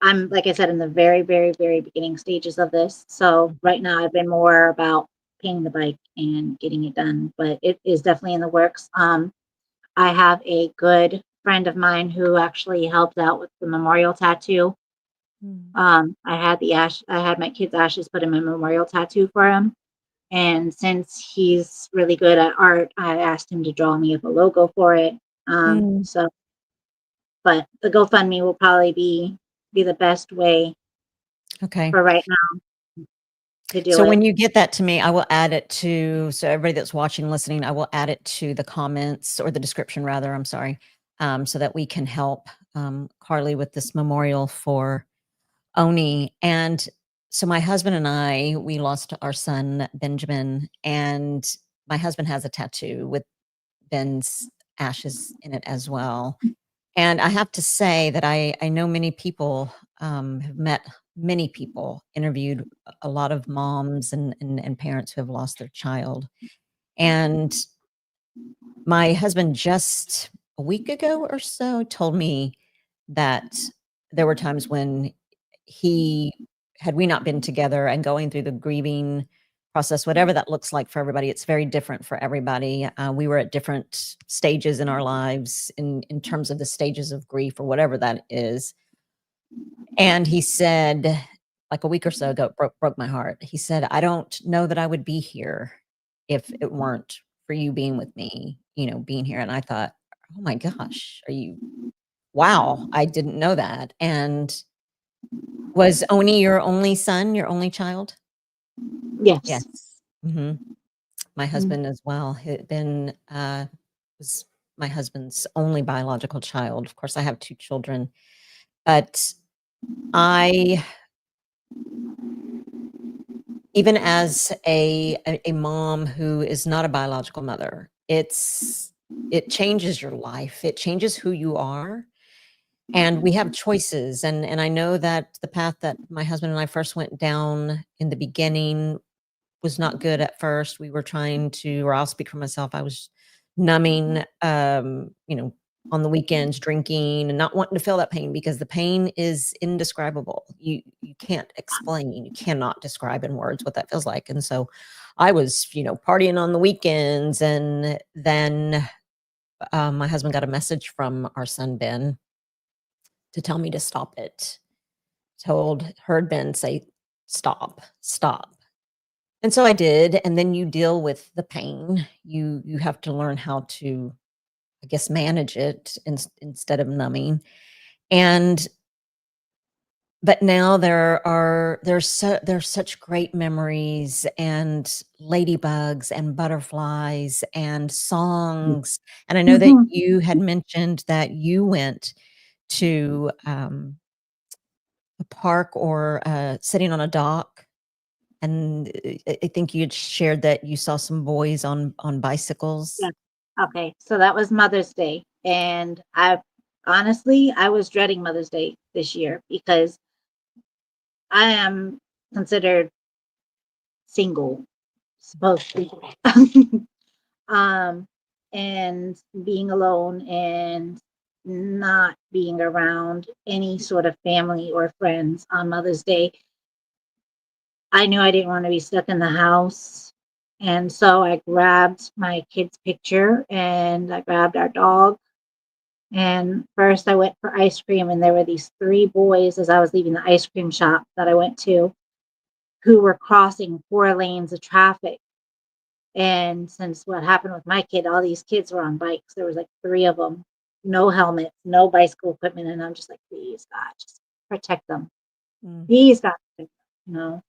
I'm, like I said, in the very, very, very beginning stages of this. So right now I've been more about painting the bike and getting it done, but it is definitely in the works. I have a good friend of mine who actually helped out with the memorial tattoo. Mm, I had my kid's ashes put in my memorial tattoo for him. And since he's really good at art, I asked him to draw me up a logo for it. mm, But the GoFundMe will probably be the best way okay. for right now to do So it. when you get that to me, I will add it to so everybody that's watching, listening, I will add it to the comments or the description rather, I'm sorry, so that we can help Carly with this memorial for Oni. And so my husband and I, we lost our son Benjamin, and my husband has a tattoo with Ben's ashes in it as well. And I have to say that I know many people, have met many people, interviewed a lot of moms and parents who have lost their child. And my husband just a week ago or so told me that there were times when he had we not been together and going through the grieving process, whatever that looks like for everybody, it's very different for everybody. We were at different stages in our lives in terms of the stages of grief or whatever that is. And he said, like a week or so ago, it broke my heart. He said, "I don't know that I would be here if it weren't for you being with me, being here." And I thought, "Oh my gosh, are you wow, I didn't know that." And was Oni your only son, your only child? Yes. Yes. Mhm. My Mm. husband as well had been, was my husband's only biological child. Of course, I have 2 children, but I even as a mom who is not a biological mother, it changes your life. It changes who you are, and we have choices, and I know that the path that my husband and I first went down in the beginning was not good at first. We were trying to, or I'll speak for myself, I was numbing, on the weekends, drinking and not wanting to feel that pain because the pain is indescribable. You can't explain, you cannot describe in words what that feels like. And so I was, partying on the weekends, and then my husband got a message from our son Ben to tell me to stop it. Heard Ben say, "Stop, stop." And so I did, and then you deal with the pain. You have to learn how to, I guess, manage it instead of numbing. And but now there's such great memories and ladybugs and butterflies and songs. And I know that you had mentioned that you went to a park or sitting on a dock, and I think you had shared that you saw some boys on bicycles. Yeah. Okay, so that was Mother's Day, and I was dreading Mother's Day this year because I am considered single, supposed to be. um, and being alone and not being around any sort of family or friends on Mother's Day, I knew I didn't want to be stuck in the house. And so I grabbed my kid's picture and I grabbed our dog. And first I went for ice cream, and there were these three boys as I was leaving the ice cream shop that I went to who were crossing 4 lanes of traffic. And since what happened with my kid, all these kids were on bikes. There was like three of them, no helmets, no bicycle equipment. And I'm just like, please, God, just protect them. Mm, Please, God, protect them.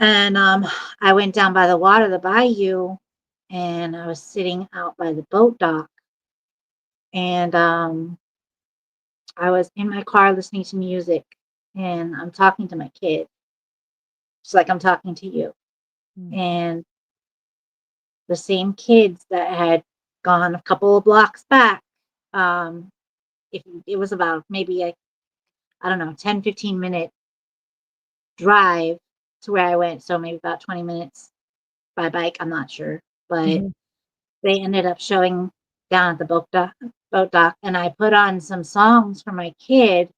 And I went down by the water, the bayou, and I was sitting out by the boat dock. And I was in my car listening to music, and I'm talking to my kid, just like I'm talking to you. mm, And the same kids that had gone a couple of blocks back, um, if it was about maybe like, I don't know, 10-15 minute drive to where I went. So maybe about 20 minutes by bike. I'm not sure, but mhm, they ended up showing down at the boat dock, and I put on some songs for my kid.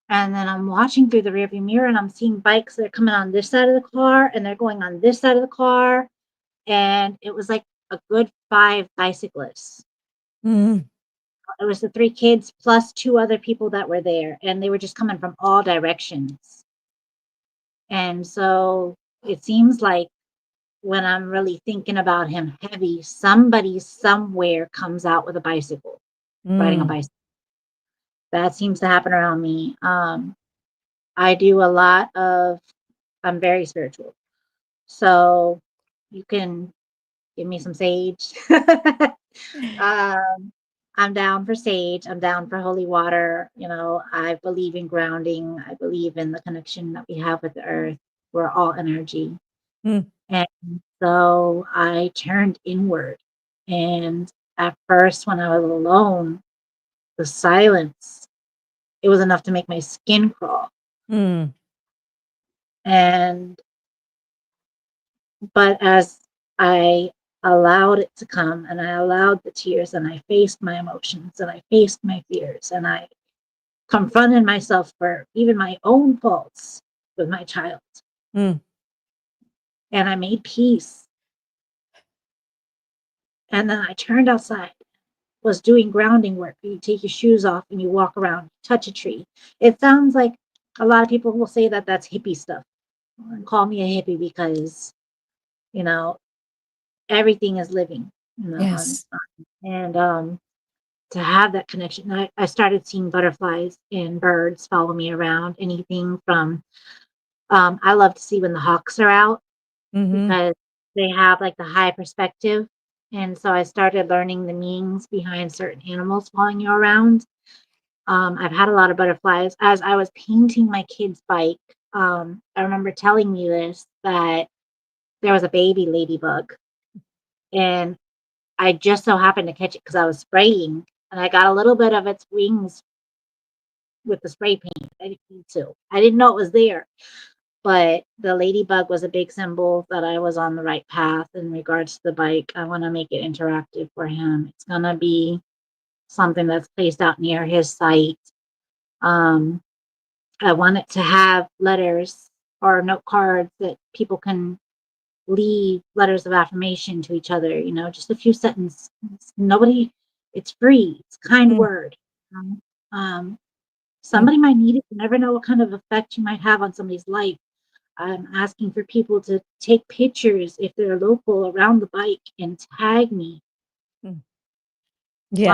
And then I'm watching through the rearview mirror, and I'm seeing bikes that are coming on this side of the car and they're going on this side of the car. And it was like a good 5 bicyclists. mm, It was the three kids plus two other people that were there, and they were just coming from all directions. And so it seems like when I'm really thinking about him heavy, somebody somewhere comes out with a bicycle, riding a mm, bicycle. That seems to happen around me. I do a lot of, I'm very spiritual. So you can give me some sage. um, I'm down for sage. I'm down for holy water. I believe in grounding. I believe in the connection that we have with the earth. We're all energy. mm, And so I turned inward. And at first, when I was alone, the silence, it was enough to make my skin crawl. mm, And, but as I allowed it to come, and I allowed the tears, and I faced my emotions, and I faced my fears, and I confronted myself for even my own faults with my child, mm, and I made peace. And then I turned outside, was doing grounding work. You take your shoes off and you walk around, touch a tree. It sounds like a lot of people will say that that's hippie stuff and call me a hippie because, you know, everything is living, yes. and to have that connection. I started seeing butterflies and birds follow me around, anything from, I love to see when the hawks are out Mhm, because they have like the high perspective. And so I started learning the meanings behind certain animals following you around. I've had a lot of butterflies. As I was painting my kid's bike, I remember telling you this, that there was a baby ladybug, and I just so happened to catch it because I was spraying, and I got a little bit of its wings with the spray paint. I didn't need to. I didn't know it was there, but the ladybug was a big symbol that I was on the right path in regards to the bike. I want to make it interactive for him. It's going to be something that's placed out near his site. Um, I want it to have letters or note cards that people can leave letters of affirmation to each other, just a few sentences. Nobody, it's free, it's a kind Mm, word. You know? mm, Somebody might need it. You never know what kind of effect you might have on somebody's life. I'm asking for people to take pictures if they're local around the bike and tag me mm. on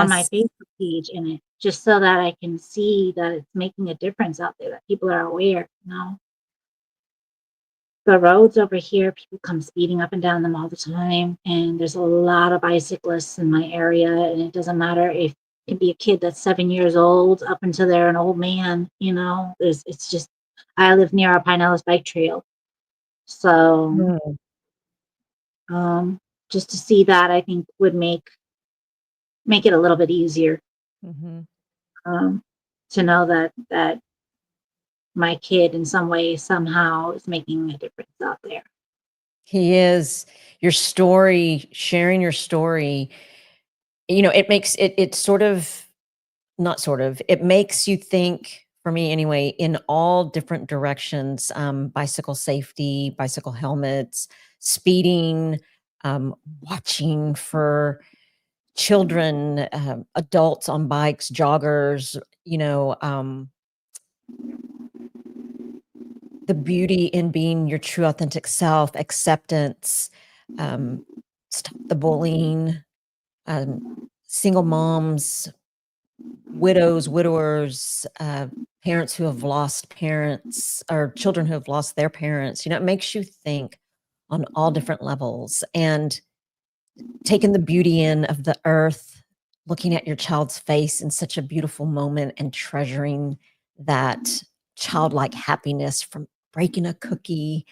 my Yes. Facebook page in it, just so that I can see that it's making a difference out there, that people are aware. The roads over here, people come speeding up and down them all the time, and there's a lot of bicyclists in my area, and it doesn't matter if it can be a kid that's 7 years old up until they're an old man. It's just, I live near a Pinellas bike trail, so Mm, um, just to see that, I think would make it a little bit easier, mhm. um, to know that my kid in some way somehow is making a difference out there. He is. Your story, sharing your story, it makes it sort of not sort of, it makes you think, for me anyway, in all different directions, bicycle safety, bicycle helmets, speeding, watching for children, adults on bikes, joggers, you know, um, the beauty in being your true authentic self, acceptance, um, stop the bullying, um, single moms, widows, widowers, parents who have lost parents, or children who have lost their parents. It makes you think on all different levels, and taking the beauty in of the earth, looking at your child's face in such a beautiful moment and treasuring that childlike happiness from breaking a cookie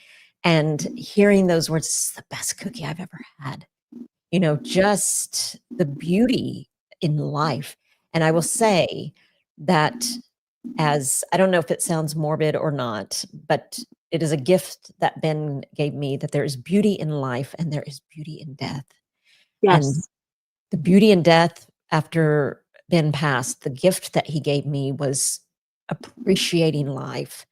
and hearing those words, "This is the best cookie I've ever had." Just the beauty in life. And I will say that, as I don't know if it sounds morbid or not, but it is a gift that Ben gave me, that there is beauty in life and there is beauty in death. And Yes, the beauty in death, after Ben passed, the gift that he gave me was appreciating life,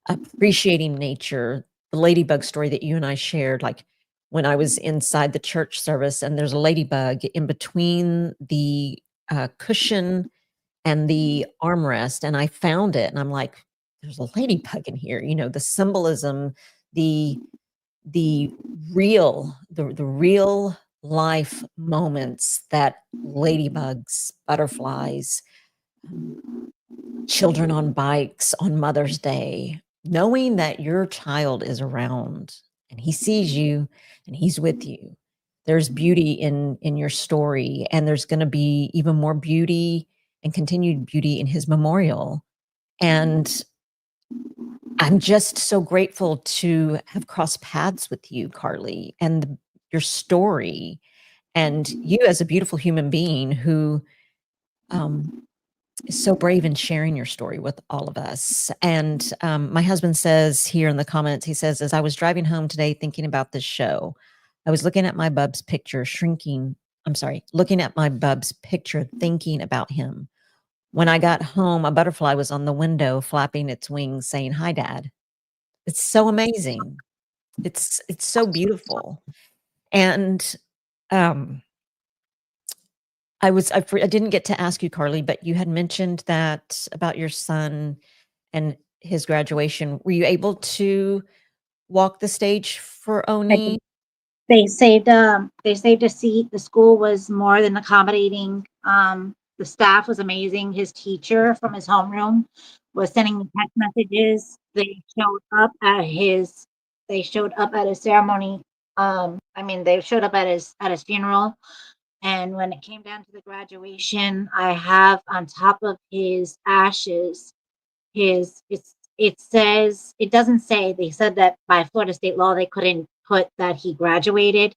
appreciating nature. The ladybug story that you and I shared, like when I was inside the church service and there's a ladybug in between the cushion and the armrest, and I found it, and I'm like, "There's a ladybug in here." The symbolism, the the the real life moments that ladybugs, butterflies, um, children on bikes on Mother's Day, knowing that your child is around and he sees you and he's with you. There's beauty in your story, and there's gonna be even more beauty and continued beauty in his memorial. And I'm just so grateful to have crossed paths with you, Carly, and your story, and you as a beautiful human being who, um, is so brave in sharing your story with all of us. And my husband says here in the comments, he says, "As I was driving home today thinking about this show, I was looking at my bub's picture, shrinking. I'm sorry, looking at my bub's picture, thinking about him. When I got home, a butterfly was on the window, flapping its wings, saying, 'Hi, Dad.'" It's so amazing. It's so beautiful. And um, I didn't get to ask you, Carly, but you had mentioned that about your son and his graduation. Were you able to walk the stage for I Oni? think they saved a seat. The school was more than accommodating. The staff was amazing. His teacher from his homeroom was sending me text messages. They showed up at his ceremony. They showed up at his funeral. And when it came down to the graduation, I have on top of his ashes it doesn't say, they said that by Florida state law they couldn't put that he graduated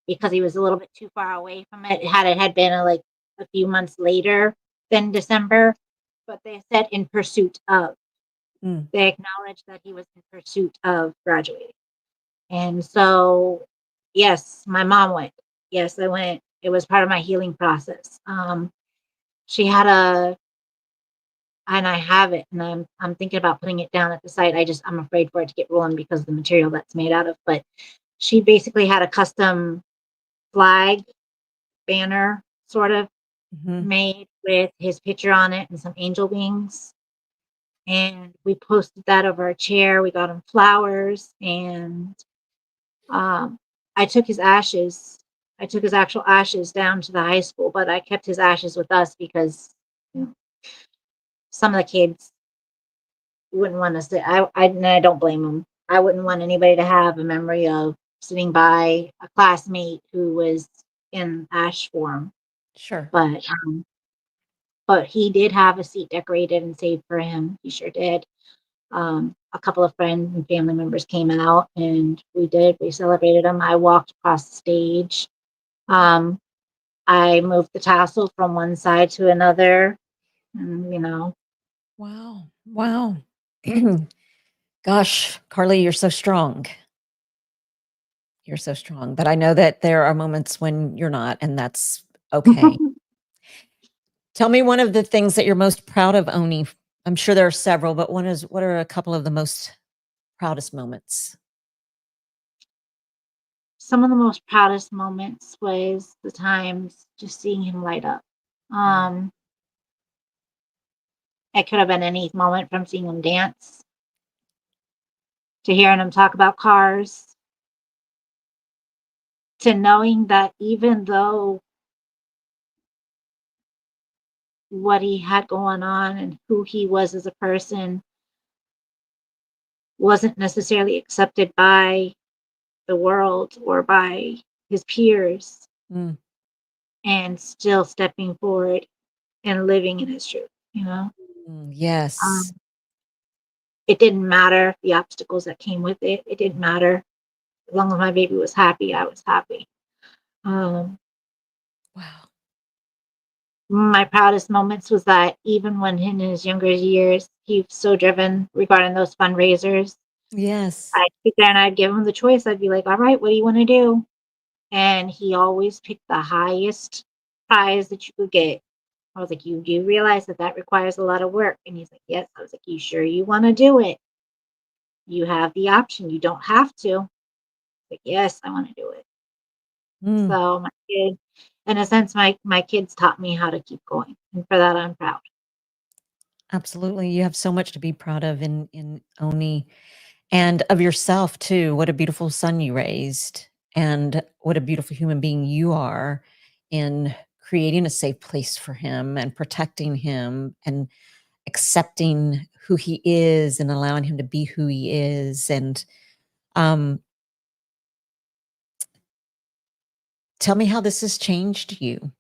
because he was a little bit too far away from it. Had been like a few months later than December, but they said in pursuit of. Mm. They acknowledged that he was in pursuit of graduating. And so, yes, my mom went. Yes, I went. It was part of my healing process. She had a, and I have it, and I'm thinking about putting it down at the site. I'm afraid for it to get ruined because of the material that's made out of. But she basically had a custom flag banner, sort of Mhm. made with his picture on it and some angel wings. And we posted that over our chair. We got him flowers, and um, I took his ashes. I took his actual ashes down to the high school, but I kept his ashes with us because you know, some of the kids wouldn't want us to. And I don't blame them. I wouldn't want anybody to have a memory of sitting by a classmate who was in ash form. Sure. But but he did have a seat decorated and saved for him. He sure did. A couple of friends and family members came out, and we celebrated him. I walked across the stage. Um, I moved the tassel from one side to another, and Wow. Wow. Gosh, Carly, you're so strong. You're so strong. But I know that there are moments when you're not, and that's okay. Tell me one of the things that you're most proud of owning. I'm sure there are several, but what are a couple of the most proudest moments? some of the most proudest moments was the times just seeing him light up. Mm. Um, it could have been any moment from seeing him dance to hearing him talk about cars to knowing that even though what he had going on and who he was as a person wasn't necessarily accepted by the world or by his peers, Mm. and still stepping forward and living in his truth. Yes. Um, it didn't matter the obstacles that came with it. It didn't matter. As long as my baby was happy, I was happy. Um, Wow. my proudest moments was that even when in his younger years, he was so driven regarding those fundraisers. Yes. I'd sit there and I'd give him the choice. I'd be like, all right, what do you want to do? And he always picked the highest prize that you could get. I was like, you do realize that that requires a lot of work? And he's like, yes. I was like, you sure you want to do it? You have the option. You don't have to. But yes, I want to do it. Mm. So my kid, in a sense, my kids taught me how to keep going. And for that, I'm proud. Absolutely. You have so much to be proud of in Oni and of yourself too. What a beautiful son you raised and what a beautiful human being you are in creating a safe place for him and protecting him and accepting who he is and allowing him to be who he is. And um, tell me how this has changed you.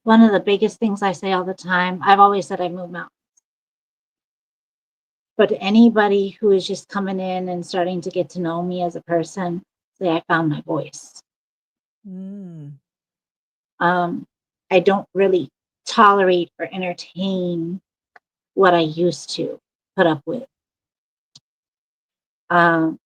One of the biggest things I say all the time, I've always said I move mountains. But to anybody who is just coming in and starting to get to know me as a person, say I found my voice. Mm. Um, I don't really tolerate or entertain what I used to put up with. Um,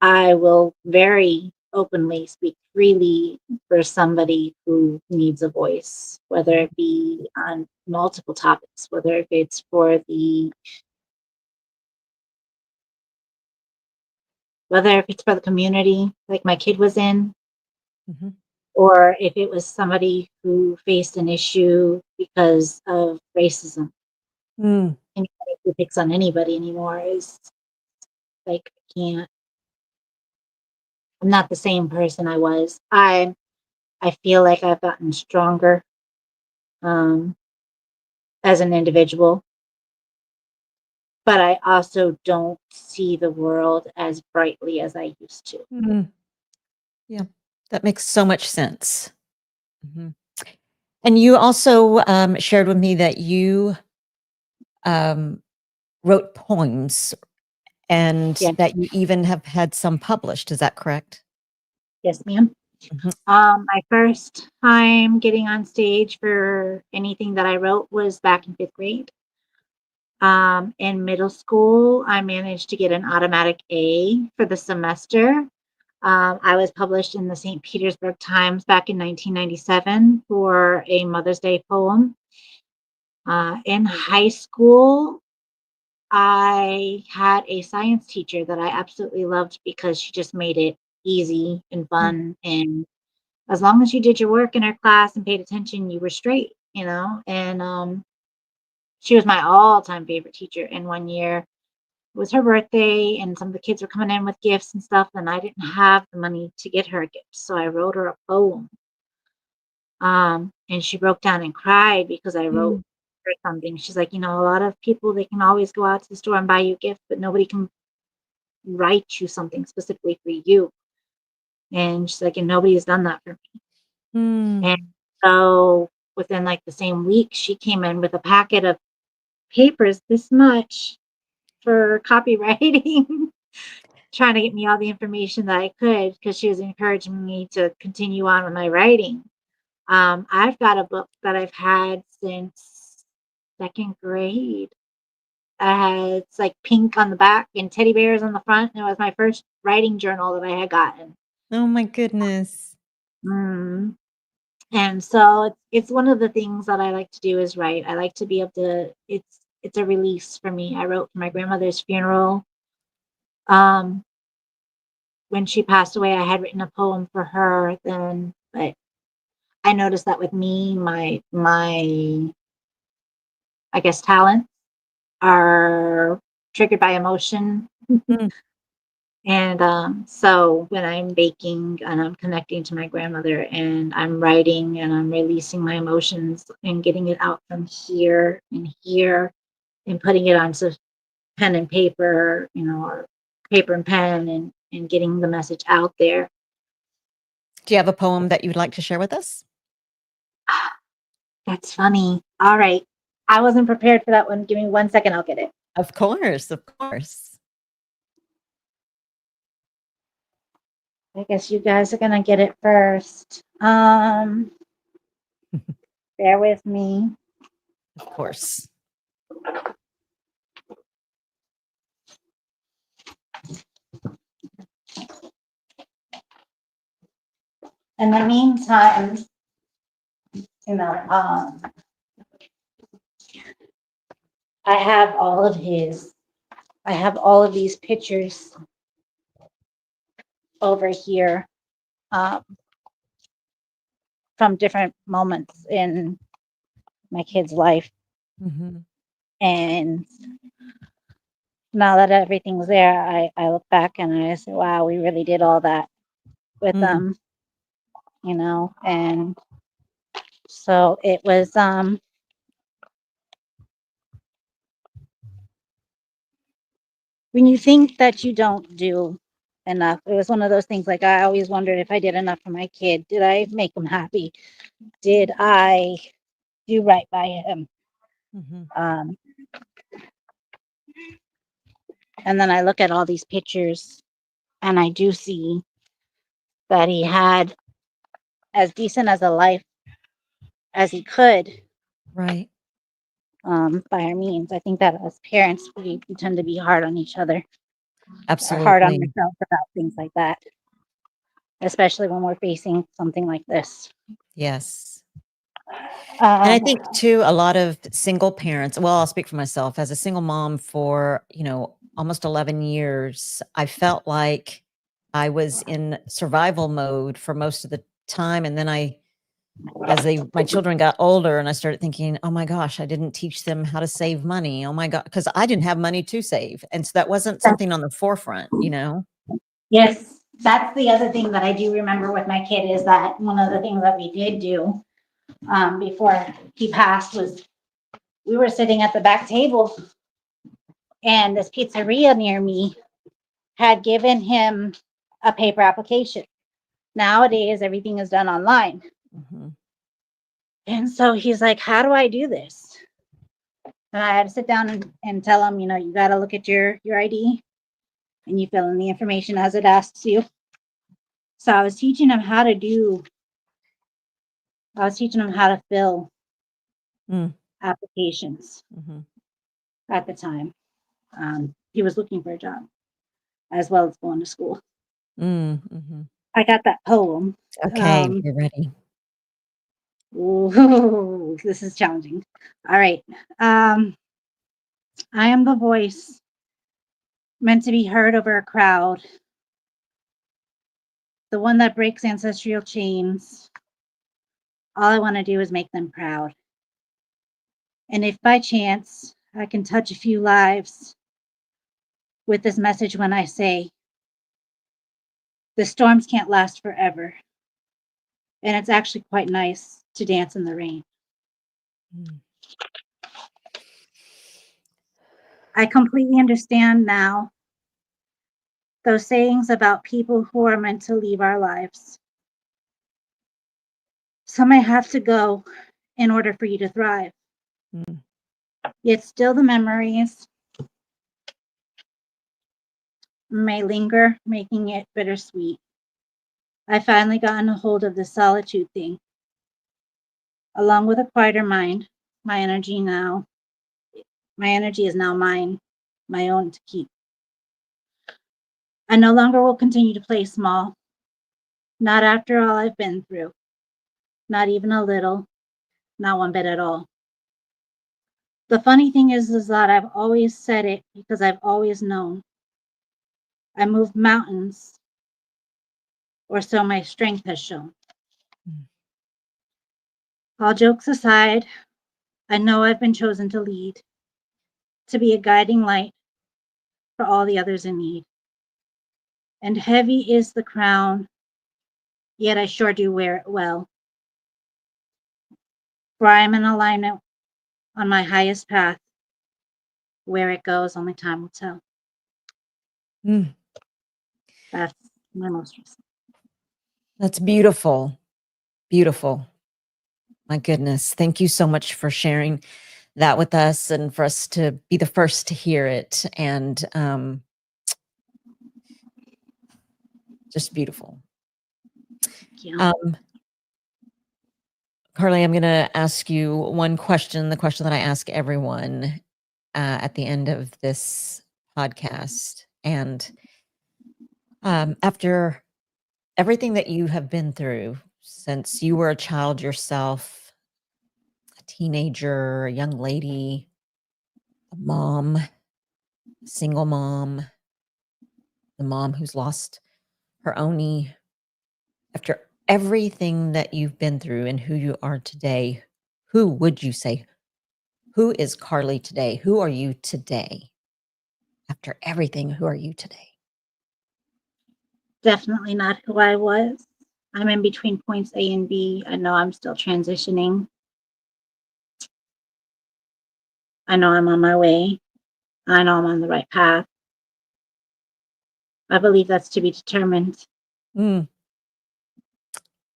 I will very openly speak freely for somebody who needs a voice, whether it be on multiple topics, whether if it's for the community, like my kid was in, Mhm. or if it was somebody who faced an issue because of racism. Mm. Anybody who picks on anybody anymore is like, I can't. I'm not the same person I was. I feel like I've gotten stronger um, as an individual, but I also don't see the world as brightly as I used to. Mm. Yeah, that makes so much sense. Mhm. And you also shared with me that you um, wrote poems and Yeah. that you even have had some published. Is that correct? Yes, ma'am. Mhm. My first time getting on stage for anything that I wrote was back in 5th grade. In middle school, I managed to get an automatic A for the semester. I was published in the St. Petersburg Times back in 1997 for a Mother's Day poem. In high school, I had a science teacher that I absolutely loved because she just made it easy and Mm. fun. And as long as you did your work in her class and paid attention, you were straight, you know? And she was my all time favorite teacher. And one year it was her birthday, and some of the kids were coming in with gifts and stuff. And I didn't have the money to get her a gift. So I wrote her a poem. And she broke down and cried because I wrote Mm. her something. She's like, a lot of people, they can always go out to the store and buy you a gift, but nobody can write you something specifically for you. And she's like, and nobody has done that for me. Mm. And so within like the same week, she came in with a packet of papers this much for copywriting, trying to get me all the information that I could because she was encouraging me to continue on with my writing. I've got a book that I've had since 2nd grade. It's like pink on the back and teddy bears on the front. And it was my first writing journal that I had gotten. Oh my goodness. Mm. And so it's one of the things that I like to do is write. I like to be able to. It's a release for me. I wrote for my grandmother's funeral. Um, when she passed away, I had written a poem for her then, but I noticed that with me, my I guess talents are triggered by emotion. Mm. And so when I'm baking and I'm connecting to my grandmother and I'm writing and I'm releasing my emotions and getting it out from here and putting it onto pen and paper, or paper and pen and getting the message out there. Do you have a poem that you would like to share with us? That's funny. All right. I wasn't prepared for that one. Give me 1 second. I'll get it. Of course, of course. I guess you guys are going to get it first. Bear with me. Of course. In the meantime, you know, um, I have all of his, I have all of these pictures over here um, from different moments in my kid's life. Mhm. And now that everything's there, I look back and I say, wow, we really did all that with Mm. them, and so it was, when you think that you don't do enough, it was one of those things like I always wondered if I did enough for my kid. Did I make him happy? Did I do right by him? Mhm. Um, and then I look at all these pictures and I do see that he had as decent as a life as he could, Right. by our means. I think that as parents, we tend to be hard on each other or hard on Absolutely. ourselves about things like that, especially when we're facing something like this. Yes. And I Um, think too, a lot of single parents, well, I'll speak for myself as a single mom for, almost 11 years, I felt like I was in survival mode for most of the time. And then my children got older and I started thinking, oh my gosh, I didn't teach them how to save money. Oh my God. Cause I didn't have money to save. And so that wasn't something on the forefront. yes, that's the other thing that I do remember with my kid is that one of the things that we did do before he passed was we were sitting at the back table and this pizzeria near me had given him a paper application. Nowadays, everything is done online. Mhm. And so he's like, how do I do this? And I had to sit down and tell him, you got to look at your ID and you fill in the information as it asks you. So I was teaching him how to do, I was teaching him how to fill Mm, applications mhm, at the time. He was looking for a job as well as going to school. mhm. I got that poem. Okay, Um, you're ready. ooh, this is challenging. All right. Um, I am the voice meant to be heard over a crowd, the one that breaks ancestral chains. All I want to do is make them proud. And if by chance I can touch a few lives with this message when I say, the storms can't last forever. And it's actually quite nice to dance in the rain. Mm, I completely understand now those sayings about people who are meant to leave our lives. Some may have to go in order for you to thrive. mm, Yet still the memories may linger, making it bittersweet. I finally gotten a hold of the solitude thing, along with a quieter mind. My energy now, my energy is now mine, my own to keep. I no longer will continue to play small, not after all I've been through, not even a little, not one bit at all. The funny thing is that I've always said it because I've always known. I moved mountains, or so my strength has shown. mm, All jokes aside, I know I've been chosen to lead, to be a guiding light for all the others in need. And heavy is the crown, yet I sure do wear it well. For I am in alignment on my highest path. Where it goes, only time will tell. mm. That's my most recent. That's beautiful. Beautiful. My goodness. Thank you so much for sharing that with us and for us to be the first to hear it. And just beautiful. Yeah. Um, Carly, I'm going to ask you one question, the question that I ask everyone at the end of this podcast. And after everything that you have been through since you were a child yourself, a teenager, a young lady, a mom, a single mom, the mom who's lost her Oni, after everything that you've been through and who you are today, who would you say, who is Carly today? Who are you today? After everything, who are you today? Definitely not who I was. I'm in between points A and B. I know I'm still transitioning. I know I'm on my way. I know I'm on the right path. I believe that's to be determined. Mm,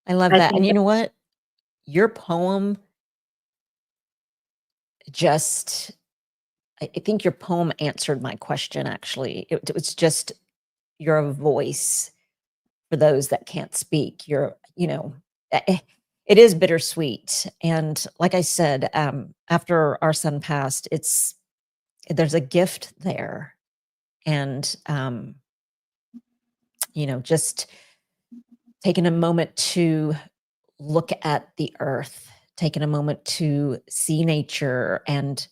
I love I that. And think you that know what? Your poem just, I think your poem answered my question, actually. It was just, you're a voice for those that can't speak. You're, it is bittersweet. And like I said, after our son passed, there's a gift there. And, just taking a moment to look at the earth, taking a moment to see nature and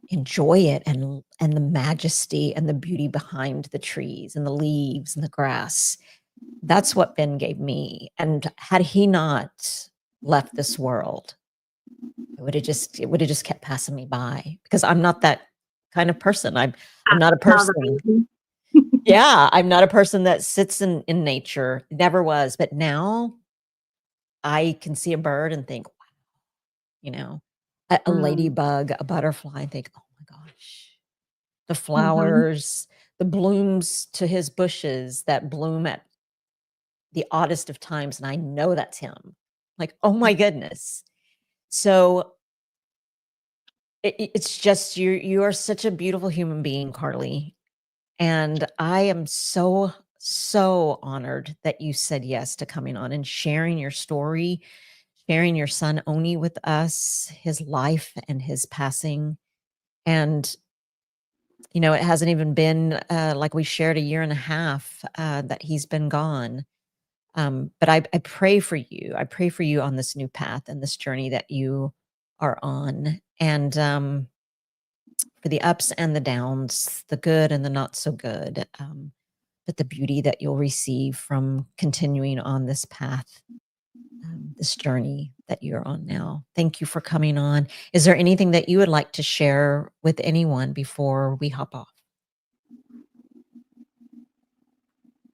enjoy it and the majesty and the beauty behind the trees and the leaves and the grass. That's what Ben gave me. And had he not left this world, it would have just kept passing me by because I'm not that kind of person. I'm not a now the person. baby. Yeah, I'm not a person that sits in nature. Never was, but now I can see a bird and think, you know, a Mm-hmm. ladybug, a butterfly, and think, oh my gosh, the flowers, the blooms to his bushes that bloom at the oddest of times, and I know that's him. Like, oh my goodness. So it's just you are such a beautiful human being, Carly. And I am so, so honored that you said yes to coming on and sharing your story, sharing your son Oni with us, his life and his passing. And, you know, it hasn't even been like we shared a year and a half that he's been gone. But I pray for you. I pray for you on this new path and this journey that you are on. And for the ups and the downs, the good and the not so good, but the beauty that you'll receive from continuing on this path, this journey that you're on now. Thank you for coming on. Is there anything that you would like to share with anyone before we hop off?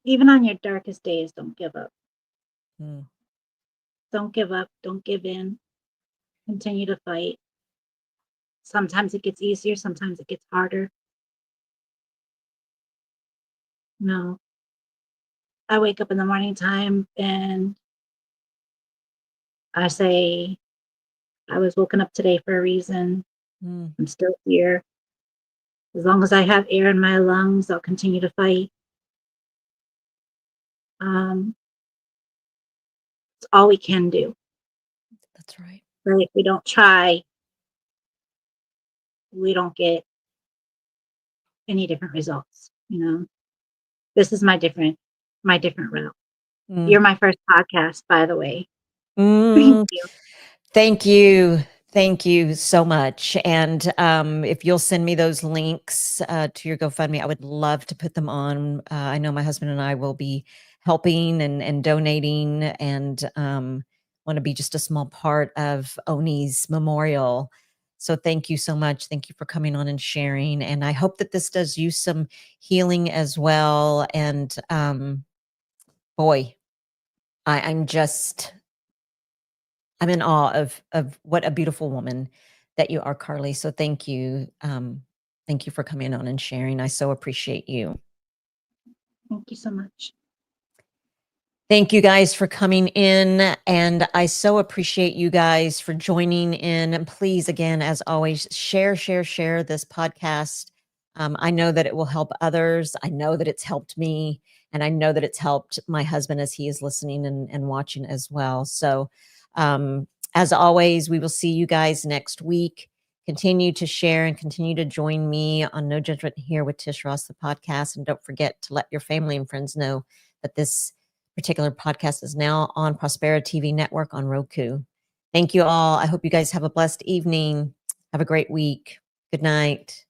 Even on your darkest days, don't give up. Mm, Don't give up. Don't give in. Continue to fight. Sometimes it gets easier, sometimes it gets harder. No, I wake up in the morning time and I say, I was woken up today for a reason. mm, I'm still here. As long as I have air in my lungs, I'll continue to fight. It's all we can do. that's right. Right? If we don't try, we don't get any different results. This is my different route. Mm. You're my first podcast, by the way. Thank Mm. you. Thank you. Thank you so much. And if you'll send me those links to your GoFundMe, I would love to put them on. I know my husband and I will be helping and donating and want to be just a small part of Oni's memorial. So thank you so much. Thank you for coming on and sharing. And I hope that this does you some healing as well. And boy, I'm just I'm in awe of what a beautiful woman that you are, Carly. So thank you. Thank you for coming on and sharing. I so appreciate you. Thank you so much. Thank you guys for coming in. And I so appreciate you guys for joining in. And please, again, as always, share this podcast. I know that it will help others. I know that it's helped me. And I know that it's helped my husband as he is listening and watching as well. So, as always, we will see you guys next week. Continue to share and continue to join me on No Judgment Here with Tish Ross, the podcast. And don't forget to let your family and friends know that this particular podcast is now on Prospera TV Network on Roku. Thank you all. I hope you guys have a blessed evening. Have a great week. Good night.